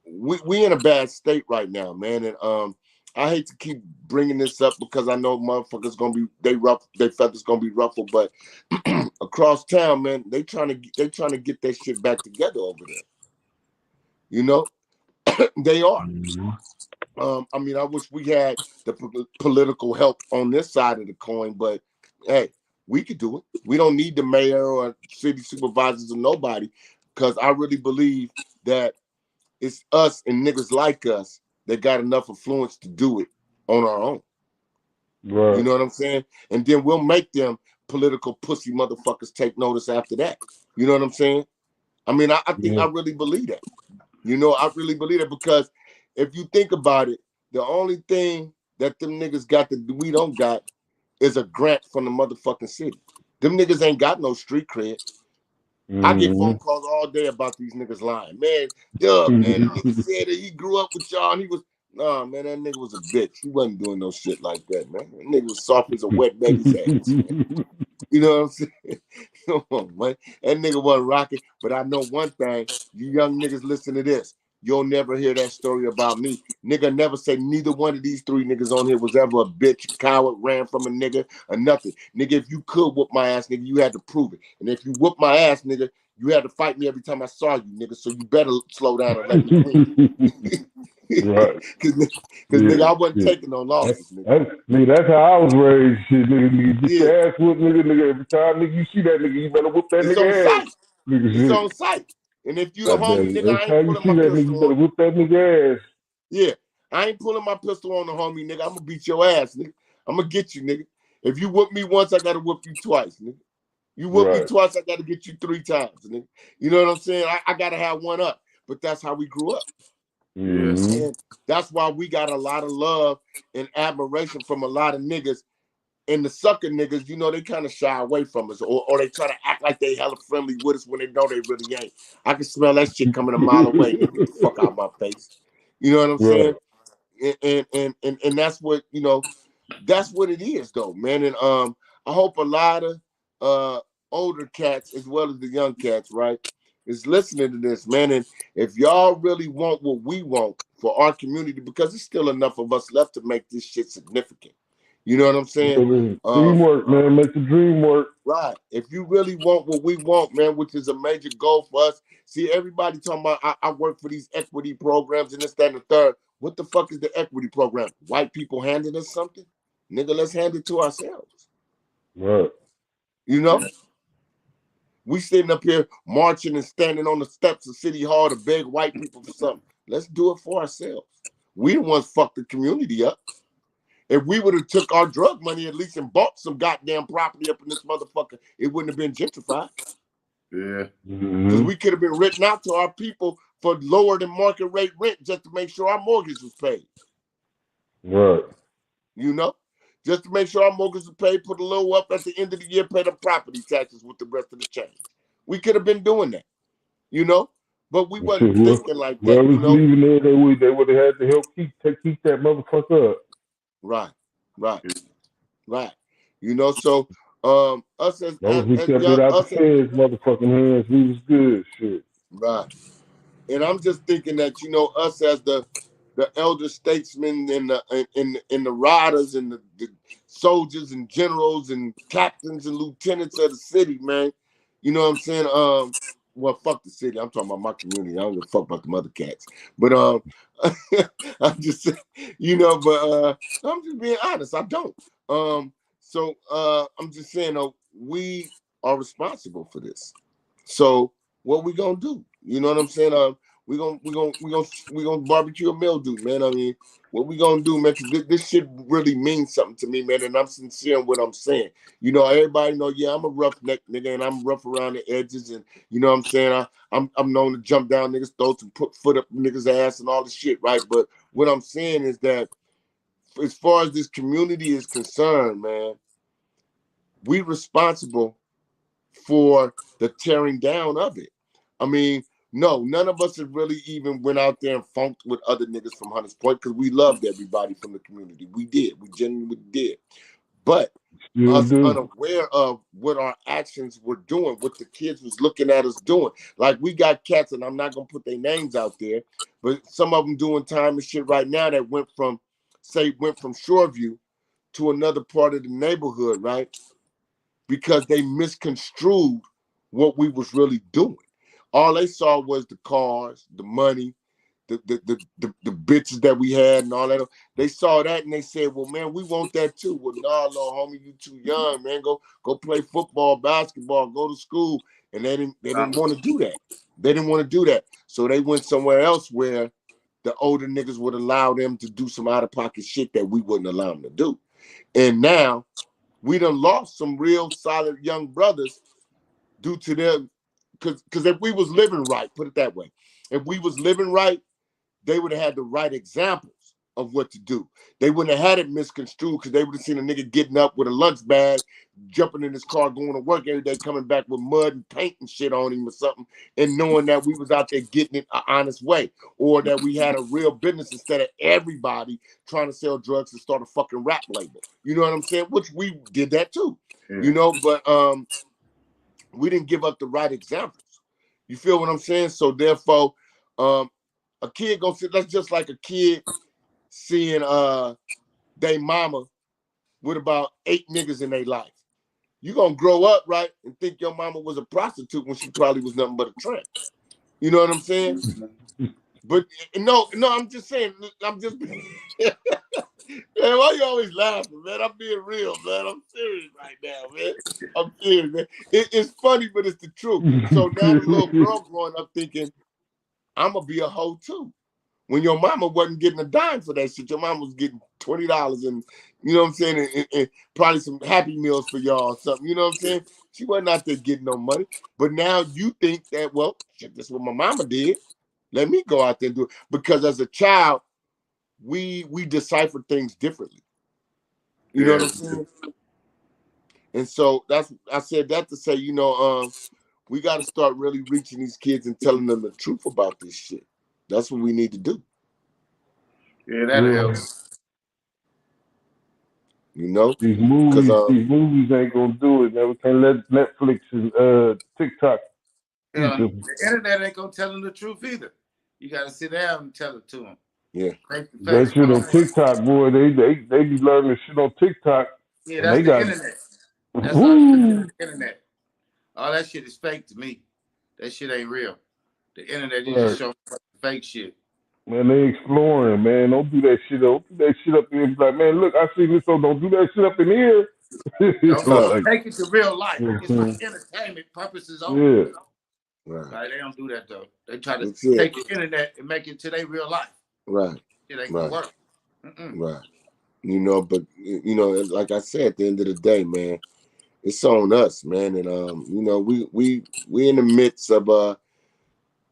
we in a bad state right now, man. And I hate to keep bringing this up because I know motherfuckers gonna be they feathers gonna be ruffled, but across town, man, they trying to get that shit back together over there. You know, they are. I mean, I wish we had the political help on this side of the coin, but hey, we could do it. We don't need the mayor or city supervisors or nobody, because I really believe that it's us and niggas like us that got enough influence to do it on our own. Right. You know what I'm saying? And then we'll make them political pussy motherfuckers take notice after that. You know what I'm saying? I mean, I think I really believe that. You know, I really believe that, because if you think about it, the only thing that them niggas got that we don't got is a grant from the motherfucking city. Them niggas ain't got no street cred. I get phone calls all day about these niggas lying. Man, man, the nigga said that he grew up with y'all and he was, nah, man, that nigga was a bitch. He wasn't doing no shit like that, man. That nigga was soft as a wet baby's ass, man. You know what I'm saying? Come on, man. That nigga wasn't rocking, but I know one thing. You young niggas listen to this. You'll never hear that story about me. Nigga never say neither one of these three niggas on here was ever a bitch, coward, ran from a nigga, or nothing. Nigga, if you could whoop my ass, nigga, you had to prove it. And if you whoop my ass, nigga, you had to fight me every time I saw you, nigga. So you better slow down and let me win. Right. Cause nigga, I wasn't taking no losses, nigga. Nigga, that's how I was raised. Shit, nigga, get Yeah. your ass whooped, nigga. Every time, nigga, you see that nigga, you better whoop that It's on nigga ass. sight. Nigga, It's shit. on sight. And if you the God damn homie, it. nigga, Every I ain't time you pulling see my that nigga, you pistol better on. whoop that nigga ass. Yeah, I ain't pulling my pistol on the homie, nigga. I'm gonna beat your ass, nigga. I'm gonna get you, nigga. If you whoop me once, I gotta whoop you twice, nigga. You whoop me Right. twice, I gotta get you 3 times, nigga. You know what I'm saying? I gotta have one up. But that's how we grew up. Yes. And that's why we got a lot of love and admiration from a lot of niggas. And the sucker niggas, you know, they kind of shy away from us, or they try to act like they hella friendly with us when they know they really ain't. I can smell that shit coming a mile away. Nigga, get the fuck out of my face. You know what I'm saying? Right. And that's what, you know, that's what it is though, man. And I hope a lot of older cats as well as the young cats, right, is listening to this, man. And if y'all really want what we want for our community, because there's still enough of us left to make this shit significant. You know what I'm saying? Teamwork, man. Make the dream work. Right. If you really want what we want, man, which is a major goal for us. See, everybody talking about I work for these equity programs and this, that, and the third. What the fuck is the equity program? White people handing us something? Nigga, let's hand it to ourselves. Right. You know? We sitting up here marching and standing on the steps of City Hall to beg white people for something. Let's do it for ourselves. We the ones fucked the community up. If we would have took our drug money at least and bought some goddamn property up in this motherfucker, it wouldn't have been gentrified. Yeah. Because we could have been written out to our people for lower than market rate rent just to make sure our mortgage was paid. Right. You know? Just to make sure our mortgage was paid, put a little up at the end of the year, pay the property taxes with the rest of the change. We could have been doing that, you know? But we wasn't thinking like that, you Whoever's know? leaving there, they would have had to help keep that motherfucker up. Right. Right. You know, so us as Those who kept it young, out the us as, feds motherfucking hands, we was good. Shit. right. And I'm just thinking that, you know, us as the elder statesmen and the riders and the soldiers and generals and captains and lieutenants of the city, man. You know what I'm saying? Well, fuck the city. I'm talking about my community. I don't give a fuck about the other cats. But I'm just saying, you know, but I'm just being honest. I don't. So I'm just saying, we are responsible for this. So what we gonna do? You know what I'm saying? We gonna barbecue a mildew, man. I mean, what we gonna do, man? Because this shit really means something to me, man. And I'm sincere in what I'm saying. You know, everybody know, yeah, I'm a roughneck nigga, and I'm rough around the edges, and you know what I'm saying. I'm known to jump down niggas' throats and put foot up niggas' ass and all the shit, right? But what I'm saying is that, as far as this community is concerned, man, we responsible for the tearing down of it. I mean, no, none of us have really even went out there and funked with other niggas from Hunters Point because we loved everybody from the community. We did. We genuinely did. But You us do. unaware of what our actions were doing, what the kids was looking at us doing. Like we got cats, and I'm not gonna put their names out there, but some of them doing time and shit right now that went from Shoreview to another part of the neighborhood, right? Because they misconstrued what we was really doing. All they saw was the cars, the money, the bitches that we had and all that. They saw that and they said, "Well, man, we want that too." Well, no, little homie, you too young, man. Go play football, basketball, go to school. And they didn't want to do that. They didn't want to do that. So they went somewhere else where the older niggas would allow them to do some out of pocket shit that we wouldn't allow them to do. And now we done lost some real solid young brothers due to them. Because if we was living right, put it that way, if we was living right, they would have had the right examples of what to do. They wouldn't have had it misconstrued because they would have seen a nigga getting up with a lunch bag, jumping in his car, going to work every day, coming back with mud and paint and shit on him or something, and knowing that we was out there getting it an honest way, or that we had a real business instead of everybody trying to sell drugs and start a fucking rap label. You know what I'm saying? Which we did that too. Yeah. You know, but we didn't give up the right examples. You feel what I'm saying? So therefore, a kid gonna sit. That's just like a kid seeing they mama with about 8 niggas in their life. You gonna grow up, right, and think your mama was a prostitute when she probably was nothing but a tramp. You know what I'm saying? But no, I'm just saying. I'm just. Man, why you always laughing, man? I'm being real, man. I'm serious right now, man. I'm serious, man. It's funny, but it's the truth. So now the little girl growing up thinking, I'm gonna be a hoe too. When your mama wasn't getting a dime for that shit, your mama was getting $20 and you know what I'm saying, and probably some Happy Meals for y'all or something. You know what I'm saying? She wasn't out there getting no money. But now you think that, well, shit, this is what my mama did. Let me go out there and do it. Because as a child, we decipher things differently. You know what I'm saying? And so I said that to say, we got to start really reaching these kids and telling them the truth about this shit. That's what we need to do. Yeah, that'll help. You know, These because movies ain't gonna do it. Man. We can't let Netflix and TikTok. The internet ain't gonna tell them the truth either. You got to sit down and tell it to them. Yeah. That shit on TikTok, boy. They be learning shit on TikTok. Yeah, and that's they the got, internet. That's all the internet. All that shit is fake to me. That shit ain't real. The internet is just showing fake shit. Man, they exploring, man. Don't do that shit. Don't do that shit up there. Be like, man, look, I see this, so don't do that shit up in here. Don't take it to real life. Mm-hmm. It's like entertainment purposes only. Yeah. Right. They don't do that though. They try to take the internet and make it to their real life. Right. It ain't gonna work. Right. But like I said, at the end of the day, man, it's on us, man. And we in the midst of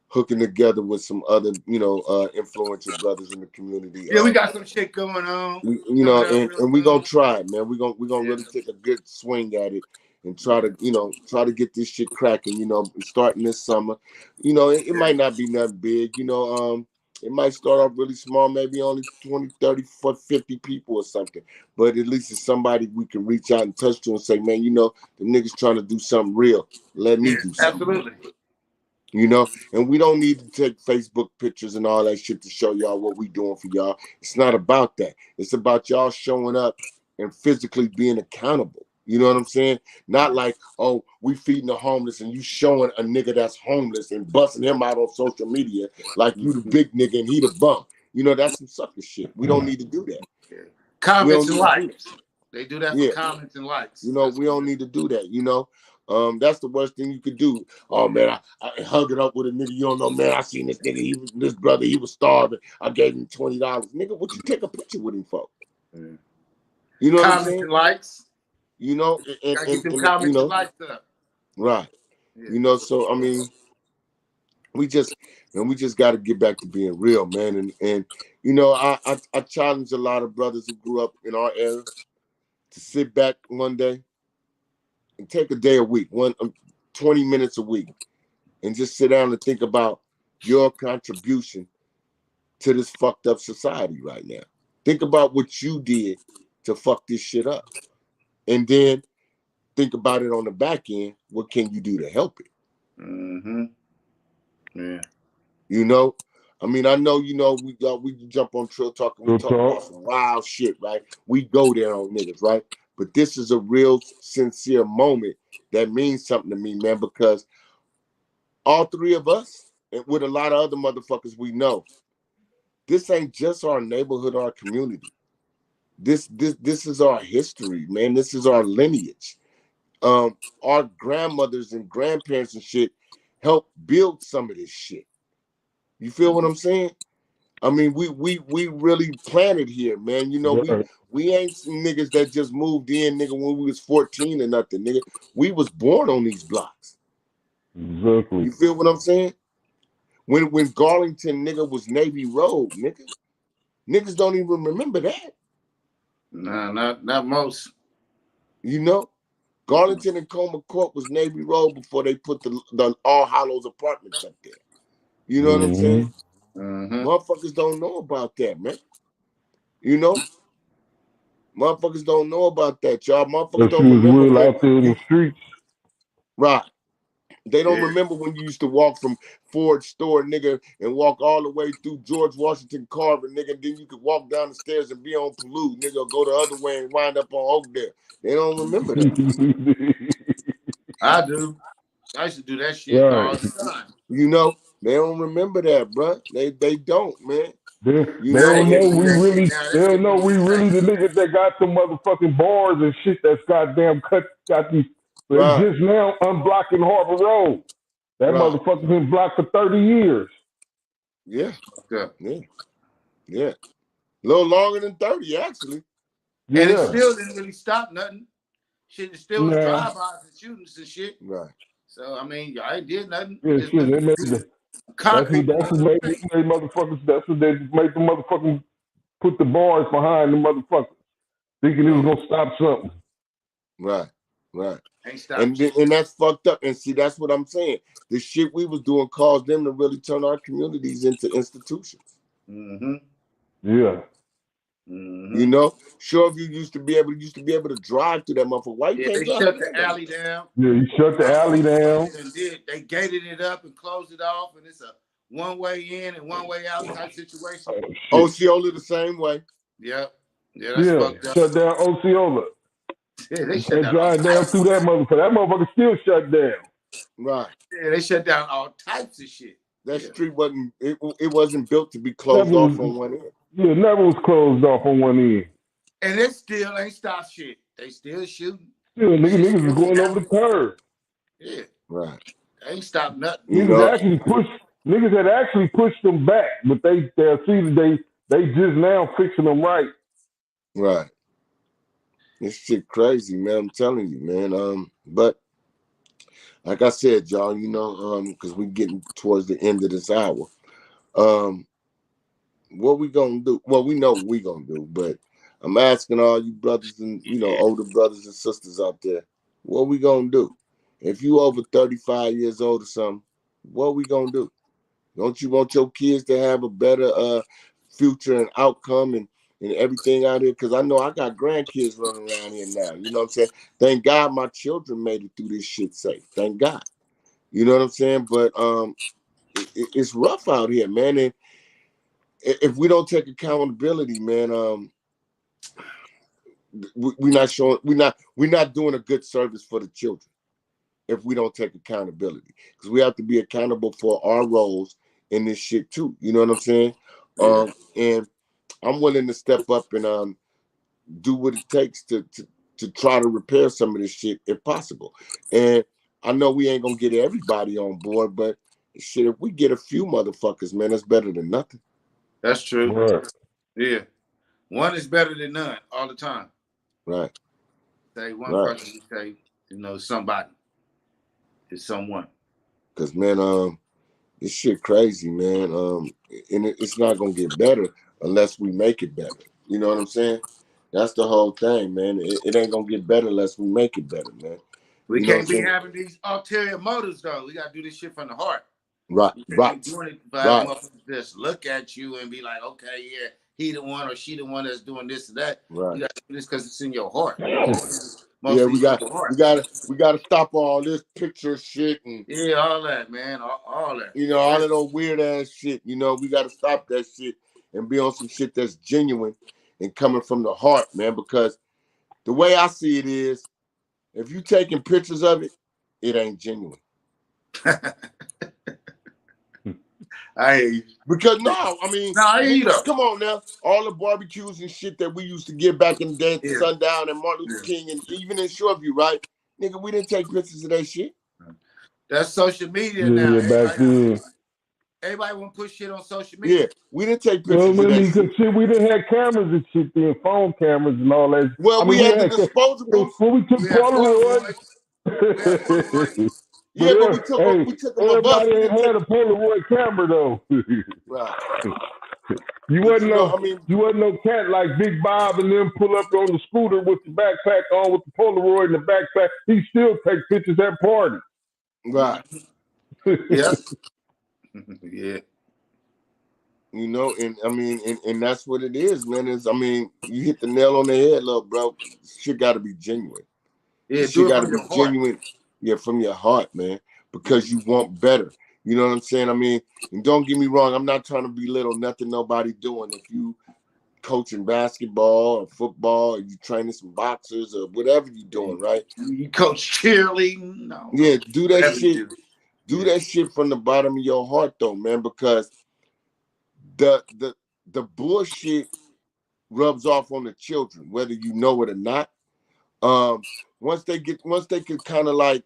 hooking together with some other, influential brothers in the community. Yeah, we got some shit going on. And we gonna try it, man. We gonna really take a good swing at it and try to get this shit cracking. Starting this summer. It might not be nothing big. It might start off really small, maybe only 20, 30, 40, 50 people or something. But at least it's somebody we can reach out and touch to and say, man, the niggas trying to do something real. Let me do something. Absolutely. And we don't need to take Facebook pictures and all that shit to show y'all what we doing for y'all. It's not about that. It's about y'all showing up and physically being accountable. You know what I'm saying? Not like, oh, we feeding the homeless and you showing a nigga that's homeless and busting him out on social media like you the big nigga and he the bum. That's some sucker shit. We don't need to do that. Yeah. Comments and likes. They do that for comments and likes. We don't need to do that, That's the worst thing you could do. Oh man, I hug it up with a nigga. You don't know, man. I seen this nigga. This brother. He was starving. I gave him $20. Nigga, what you take a picture with him for? You know what I'm saying? And likes. And get them comments and likes up. Right. Yeah. So I mean, we just got to get back to being real, man. And I challenge a lot of brothers who grew up in our era to sit back one day and take a day a week, 20 minutes a week, and just sit down and think about your contribution to this fucked up society right now. Think about what you did to fuck this shit up. and then think about it on the back end. What can you do to help it? Mm-hmm. Yeah. You know, I mean, I know, you know, we jump on Trill Talk and we talk about some wild shit, right? We go there on niggas, right? But this is a real sincere moment that means something to me, man, because all three of us, and with a lot of other motherfuckers we know, this ain't just our neighborhood, our community. This is our history, man. This is our lineage. Our grandmothers and grandparents and shit helped build some of this shit. You feel what I'm saying? I mean, we really planted here, man. You know, we ain't some niggas that just moved in, nigga, when we was 14 or nothing, nigga. We was born on these blocks. Exactly. You feel what I'm saying? When Garlington, nigga, was Navy Road, nigga. Niggas don't even remember that. Nah, not most. You know? Garlington and Coma Court was Navy Road before they put the All Hallows apartments up there. You know what I'm saying? Mm-hmm. Motherfuckers don't know about that, man. You know? Motherfuckers don't know about that, y'all. Motherfuckers That shit don't was remember real when out there in the streets. right. They don't remember when you used to walk from Ford store, nigga, and walk all the way through George Washington Carver, nigga. And then you could walk down the stairs and be on Palouse, nigga, or go the other way and wind up on Oakdale. They don't remember that. I do. I used to do that shit all Right. the time. You know, they don't remember that, bruh. They don't, man. They You Now know, they don't get know to do we that shit really. now. They That don't shit know be we really insane. the niggas that got some motherfucking bars and shit that's goddamn got these. They right, just now unblocking Harbor Road. That right. motherfucker been blocked for 30 years. Yeah, Yeah. yeah. A little longer than 30, actually. And it Yeah. still didn't really stop nothing. Shit, it still was Nah. drive-bys and shootings and shit. Right. So I mean, I ain't did nothing. Yeah, Just shit. They made concrete. that's what made motherfuckers. That's what they made the motherfuckers put the bars behind the motherfuckers, thinking it was gonna stop something. Right. Right. Ain't stopped. And that's fucked up. And see, that's what I'm saying. The shit we was doing caused them to really turn our communities into institutions. Mm-hmm. Yeah. Mm-hmm. You know, sure, if you used to be able to drive through that motherfucker. Why you Yeah, can't they drive shut through the that alley motherfucker? down. Yeah, you shut the alley down. They gated it up and closed it off, and it's a one-way in and one-way out type situation. Osceola the same way. Yep. Yeah, that's fucked up. Shut down Osceola. Yeah, they You shut can't down all drive down types. through that motherfucker. That motherfucker still shut down. Right. Yeah, they shut down all types of shit. That street wasn't built to be closed Never off was, on one end. yeah, never was closed off on one end. And it still ain't stopped shit. They still shooting. Still, niggas Shit is still going over the happening. curb. Yeah. Right. They ain't stopped nothing. You know, Niggas had actually pushed them back, but they see that they just now fixing them right. right. This shit crazy, man. I'm telling you, man. But like I said, y'all, you know, because we getting towards the end of this hour. What we gonna do? Well, we know what we gonna do, but I'm asking all you brothers and older brothers and sisters out there, what we gonna do? If you over 35 years old or something, what we gonna do? Don't you want your kids to have a better future and outcome and everything out here? Because I know I got grandkids running around here now. You know what I'm saying? Thank God my children made it through this shit safe. Thank God. You know what I'm saying? But it's rough out here, man. And if we don't take accountability, man, we're not doing a good service for the children if we don't take accountability, because we have to be accountable for our roles in this shit too. You know what I'm saying? And I'm willing to step up and do what it takes to try to repair some of this shit if possible. And I know we ain't gonna get everybody on board, but shit, if we get a few motherfuckers, man, that's better than nothing. That's true. Right. Yeah. One is better than none all the time. Right. Say one person, you say, somebody is someone. Because, man, this shit crazy, man. And it's not gonna get better unless we make it better. You know what I'm saying? That's the whole thing, man. It ain't gonna get better unless we make it better, man. We can't be having these ulterior motives, though. We gotta do this shit from the heart. Right, we can't be doing it by motherfuckers just look at you and be like, okay, yeah, he the one or she the one that's doing this or that. Right. You gotta do this because it's in your heart. Yeah, Most of these people heart. we got to stop all this picture shit and Yeah, all that, man, all that. all of those weird ass shit. We got to stop that shit and be on some shit that's genuine and coming from the heart, man. Because the way I see it is, if you taking pictures of it, it ain't genuine. I hear you. Because I mean, nigga, come on now. All the barbecues and shit that we used to get back in the day at the Sundown and Martin Luther King and even in Shoreview, right? Nigga, we didn't take pictures of that shit. That's social media now. Everybody want to put shit on social media. Yeah, we didn't take pictures of that shit. We didn't have cameras and shit then, phone cameras and all that. Well, we had the disposables. When we took Polaroids. Yeah, but we took them a bus. Everybody had a Polaroid camera though. Right. You wasn't no cat like Big Bob and them pull up on the scooter with the backpack on with the Polaroid in the backpack. He still take pictures at parties. Right. Yeah. Yeah. And I mean, and that's what it is, man. You hit the nail on the head, little bro. Shit got to be genuine. Yeah, shit got to be genuine. Yeah, from your heart, man, because you want better. You know what I'm saying? I mean, and don't get me wrong, I'm not trying to belittle nothing nobody doing. If you coaching basketball or football, or you training some boxers or whatever you doing, right? You coach cheerleading, no. Yeah, do that shit. Do that shit from the bottom of your heart, though, man, because the bullshit rubs off on the children, whether you know it or not. Once they can kind of like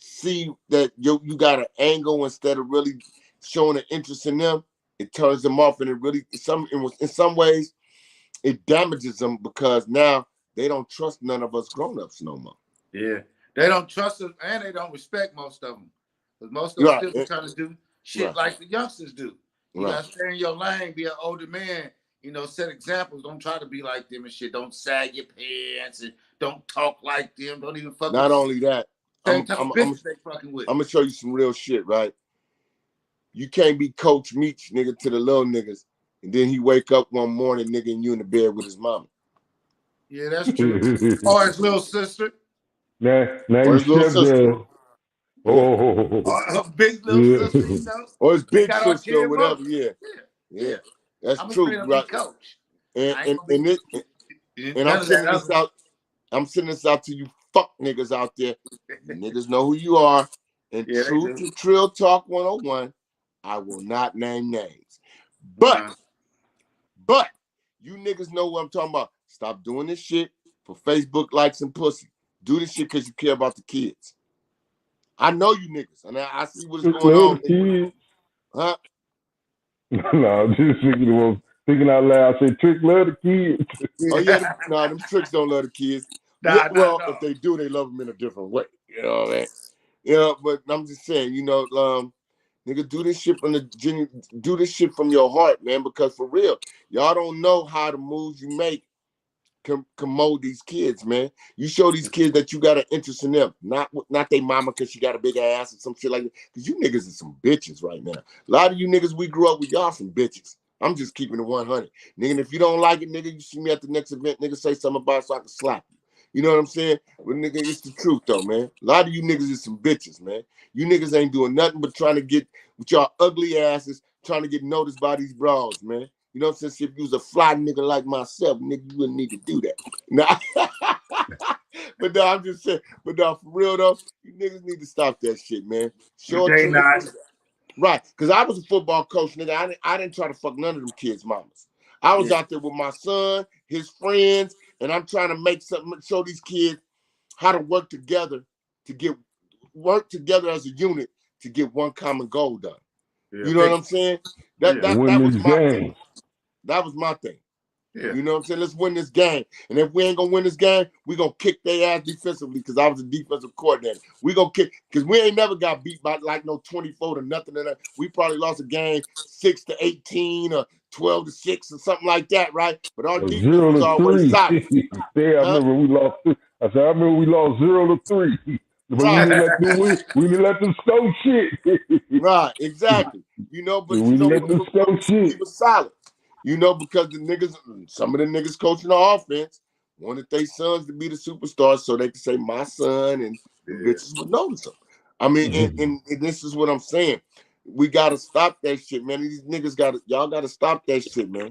see that you got an angle instead of really showing an interest in them, it turns them off, and it really in some ways it damages them because now they don't trust none of us grown-ups no more. Yeah, they don't trust us and they don't respect most of them. Because most of them still trying to do shit like the youngsters do. You gotta stay in your lane, be an older man, set examples. Don't try to be like them and shit. Don't sag your pants and don't talk like them. Don't even fuck. Not only that, I'm fucking with. I'm gonna show you some real shit, right? You can't be Coach Meech, nigga, to the little niggas, and then he wake up one morning, nigga, and you in the bed with his mama. Yeah, that's true. Or his little sister. Now or his little sister. Or big little sister, Or his big sister or whatever. Yeah. That's true, right? Coach. And I'm sending this out to you fuck niggas out there. You niggas know who you are. And true to Treeal Talk 101, I will not name names. But you niggas know what I'm talking about. Stop doing this shit for Facebook likes and pussy. Do this shit because you care about the kids. I know you niggas, and I see what's going on. Kids. Huh? No, I'm just thinking out loud. I said, Trick love the kids. Oh yeah, no, them tricks don't love the kids. If they do, they love them in a different way. You know what I mean? Yeah, but I'm just saying, nigga, do this shit from your heart, man. Because for real, y'all don't know how the moves you make can mold these kids, man. You show these kids that you got an interest in them, not they mama because she got a big ass or some shit like that. Because you niggas are some bitches right now. A lot of you niggas we grew up with, y'all some bitches. I'm just keeping it 100, nigga. And if you don't like it, nigga, you see me at the next event, nigga, say something about it so I can slap you. You know what I'm saying? But nigga, it's the truth though, man. A lot of you niggas is some bitches, man. You niggas ain't doing nothing but trying to get with y'all ugly asses, trying to get noticed by these bras, man. You know what I'm saying? If you was a fly nigga like myself, nigga, you wouldn't need to do that. Nah. But no, I'm just saying. But no, for real though, you niggas need to stop that shit, man. Right, because I was a football coach, nigga. I didn't try to fuck none of them kids' mamas. I was out there with my son, his friends, and I'm trying to make something, show these kids how to work together as a unit to get one common goal done. You know what I'm saying? That was my thing. That was my thing. Yeah. You know what I'm saying? Let's win this game. And if we ain't gonna win this game, we gonna kick their ass defensively because I was a defensive coordinator. We gonna kick because we ain't never got beat by like no 24 to nothing. We probably lost a game 6-18 or 12-6 or something like that, right? But our defense was always solid. Yeah, I remember we lost. I remember we lost 0-3. But we didn't let them score shit. Right, exactly. But we was solid. Because some of the niggas coaching the offense wanted their sons to be the superstars so they could say my son, and the bitches would notice them. I mean, and this is what I'm saying. We gotta stop that shit, man. These niggas y'all gotta stop that shit, man.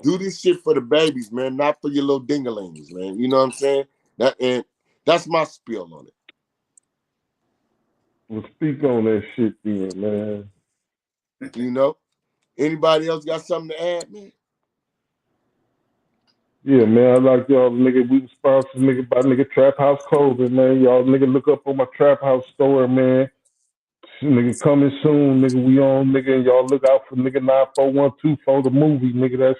Do this shit for the babies, man, not for your little dingalings, man. You know what I'm saying? That's my spiel on it. Well, speak on that shit then, man. You know? Anybody else got something to add, man? Yeah, man, I like y'all, nigga. We sponsors, nigga, by nigga Trap House Clothing, man. Y'all, nigga, look up on my Trap House store, man. Nigga, coming soon, nigga. We on, nigga, and y'all look out for nigga 94124, the movie, nigga.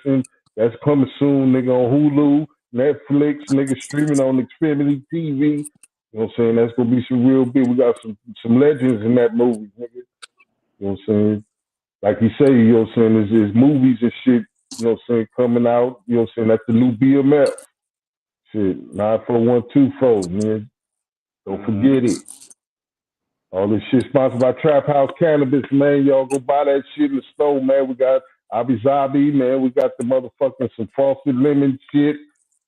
That's coming soon, nigga, on Hulu, Netflix, nigga, streaming on Xfinity TV. You know what I'm saying? That's gonna be some real big. We got some legends in that movie, nigga. You know what I'm saying? Like you say, you know what I'm saying, there's movies and shit, you know what I'm saying, coming out, you know what I'm saying, that's the new BMF. Shit, 94124, man. Don't forget it. All this shit sponsored by Trap House Cannabis, man. Y'all go buy that shit in the store, man. We got Abu Zabi, man. We got the motherfucking some frosted lemon shit.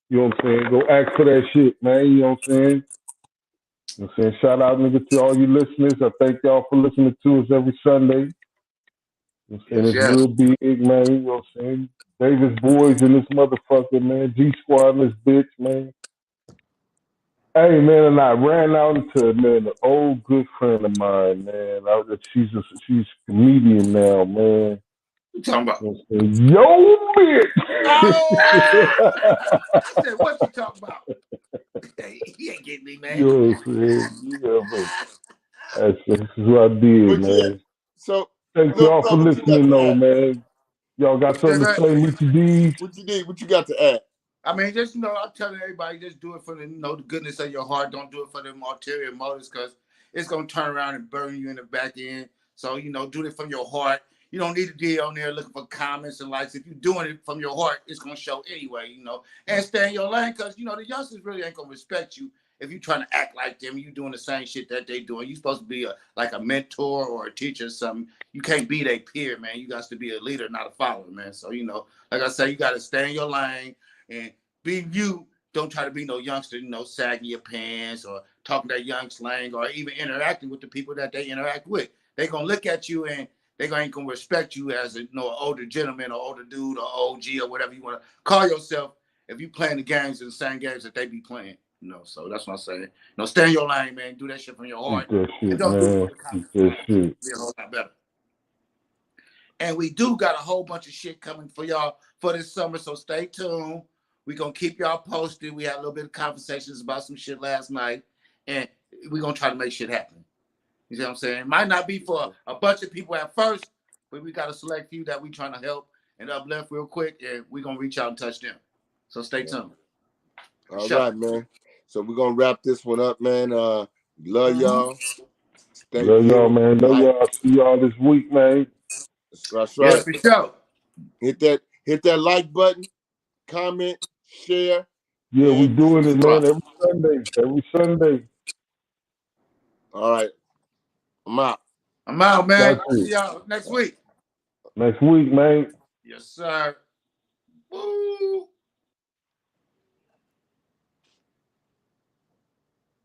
You know what I'm saying? Go ask for that shit, man. You know what I'm saying? You know what I'm saying? Shout out, nigga, to all you listeners. I thank y'all for listening to us every Sunday. You know what I'm saying? It's real big, man. You know what I'm saying? Davis boys in this motherfucker, man. G Squad in this bitch, man. Hey, man, and I ran out into, man, an old good friend of mine, man. She's a comedian now, man. What you talking about? Yo, bitch! Oh! I said, what you talking about? He ain't getting me, man. You know what I'm saying? Yeah, but this is what I did, But man. yeah, so thank look, y'all bro, for what you got listening, to though, add? man. Y'all got something to say, Mr. D's? What you did? What you got to add? I mean, just, I'm telling everybody, just do it for the, the goodness of your heart. Don't do it for them ulterior motives, because it's gonna turn around and burn you in the back end. So, do it from your heart. You don't need to be on there looking for comments and likes. If you're doing it from your heart, it's gonna show anyway, And stay in your lane, because the youngsters really ain't gonna respect you if you're trying to act like them. You doing the same shit that they doing. You supposed to be like a mentor or a teacher or something. You can't be their peer, man. You got to be a leader, not a follower, man. So, like I say, you got to stay in your lane and be you. Don't try to be no youngster, sagging your pants or talking that young slang or even interacting with the people that they interact with. They're going to look at you and they ain't going to respect you as an older gentleman or older dude or OG or whatever you want to call yourself if you playing the games and the same games that they be playing. So that's what I'm saying. Stay in your lane, man. Do that shit from your heart. That shit, and don't man. do it for the comments. That shit. Be a whole lot better. And we do got a whole bunch of shit coming for y'all for this summer, so stay tuned. We're going to keep y'all posted. We had a little bit of conversations about some shit last night, and we're going to try to make shit happen. You see what I'm saying? It might not be for a bunch of people at first, but we got a select few that we trying to help and uplift real quick, and we're going to reach out and touch them. So stay tuned. All right, man. So we're going to wrap this one up, man. Love y'all. Stay love y'all, man. Love y'all. See y'all this week, man. That's right. Yes, for sure. Hit that like button, comment, share. Yeah, we doing it, man. Every Sunday. All right. I'm out. I'm out, man. See y'all next week. Next week, man. Yes, sir.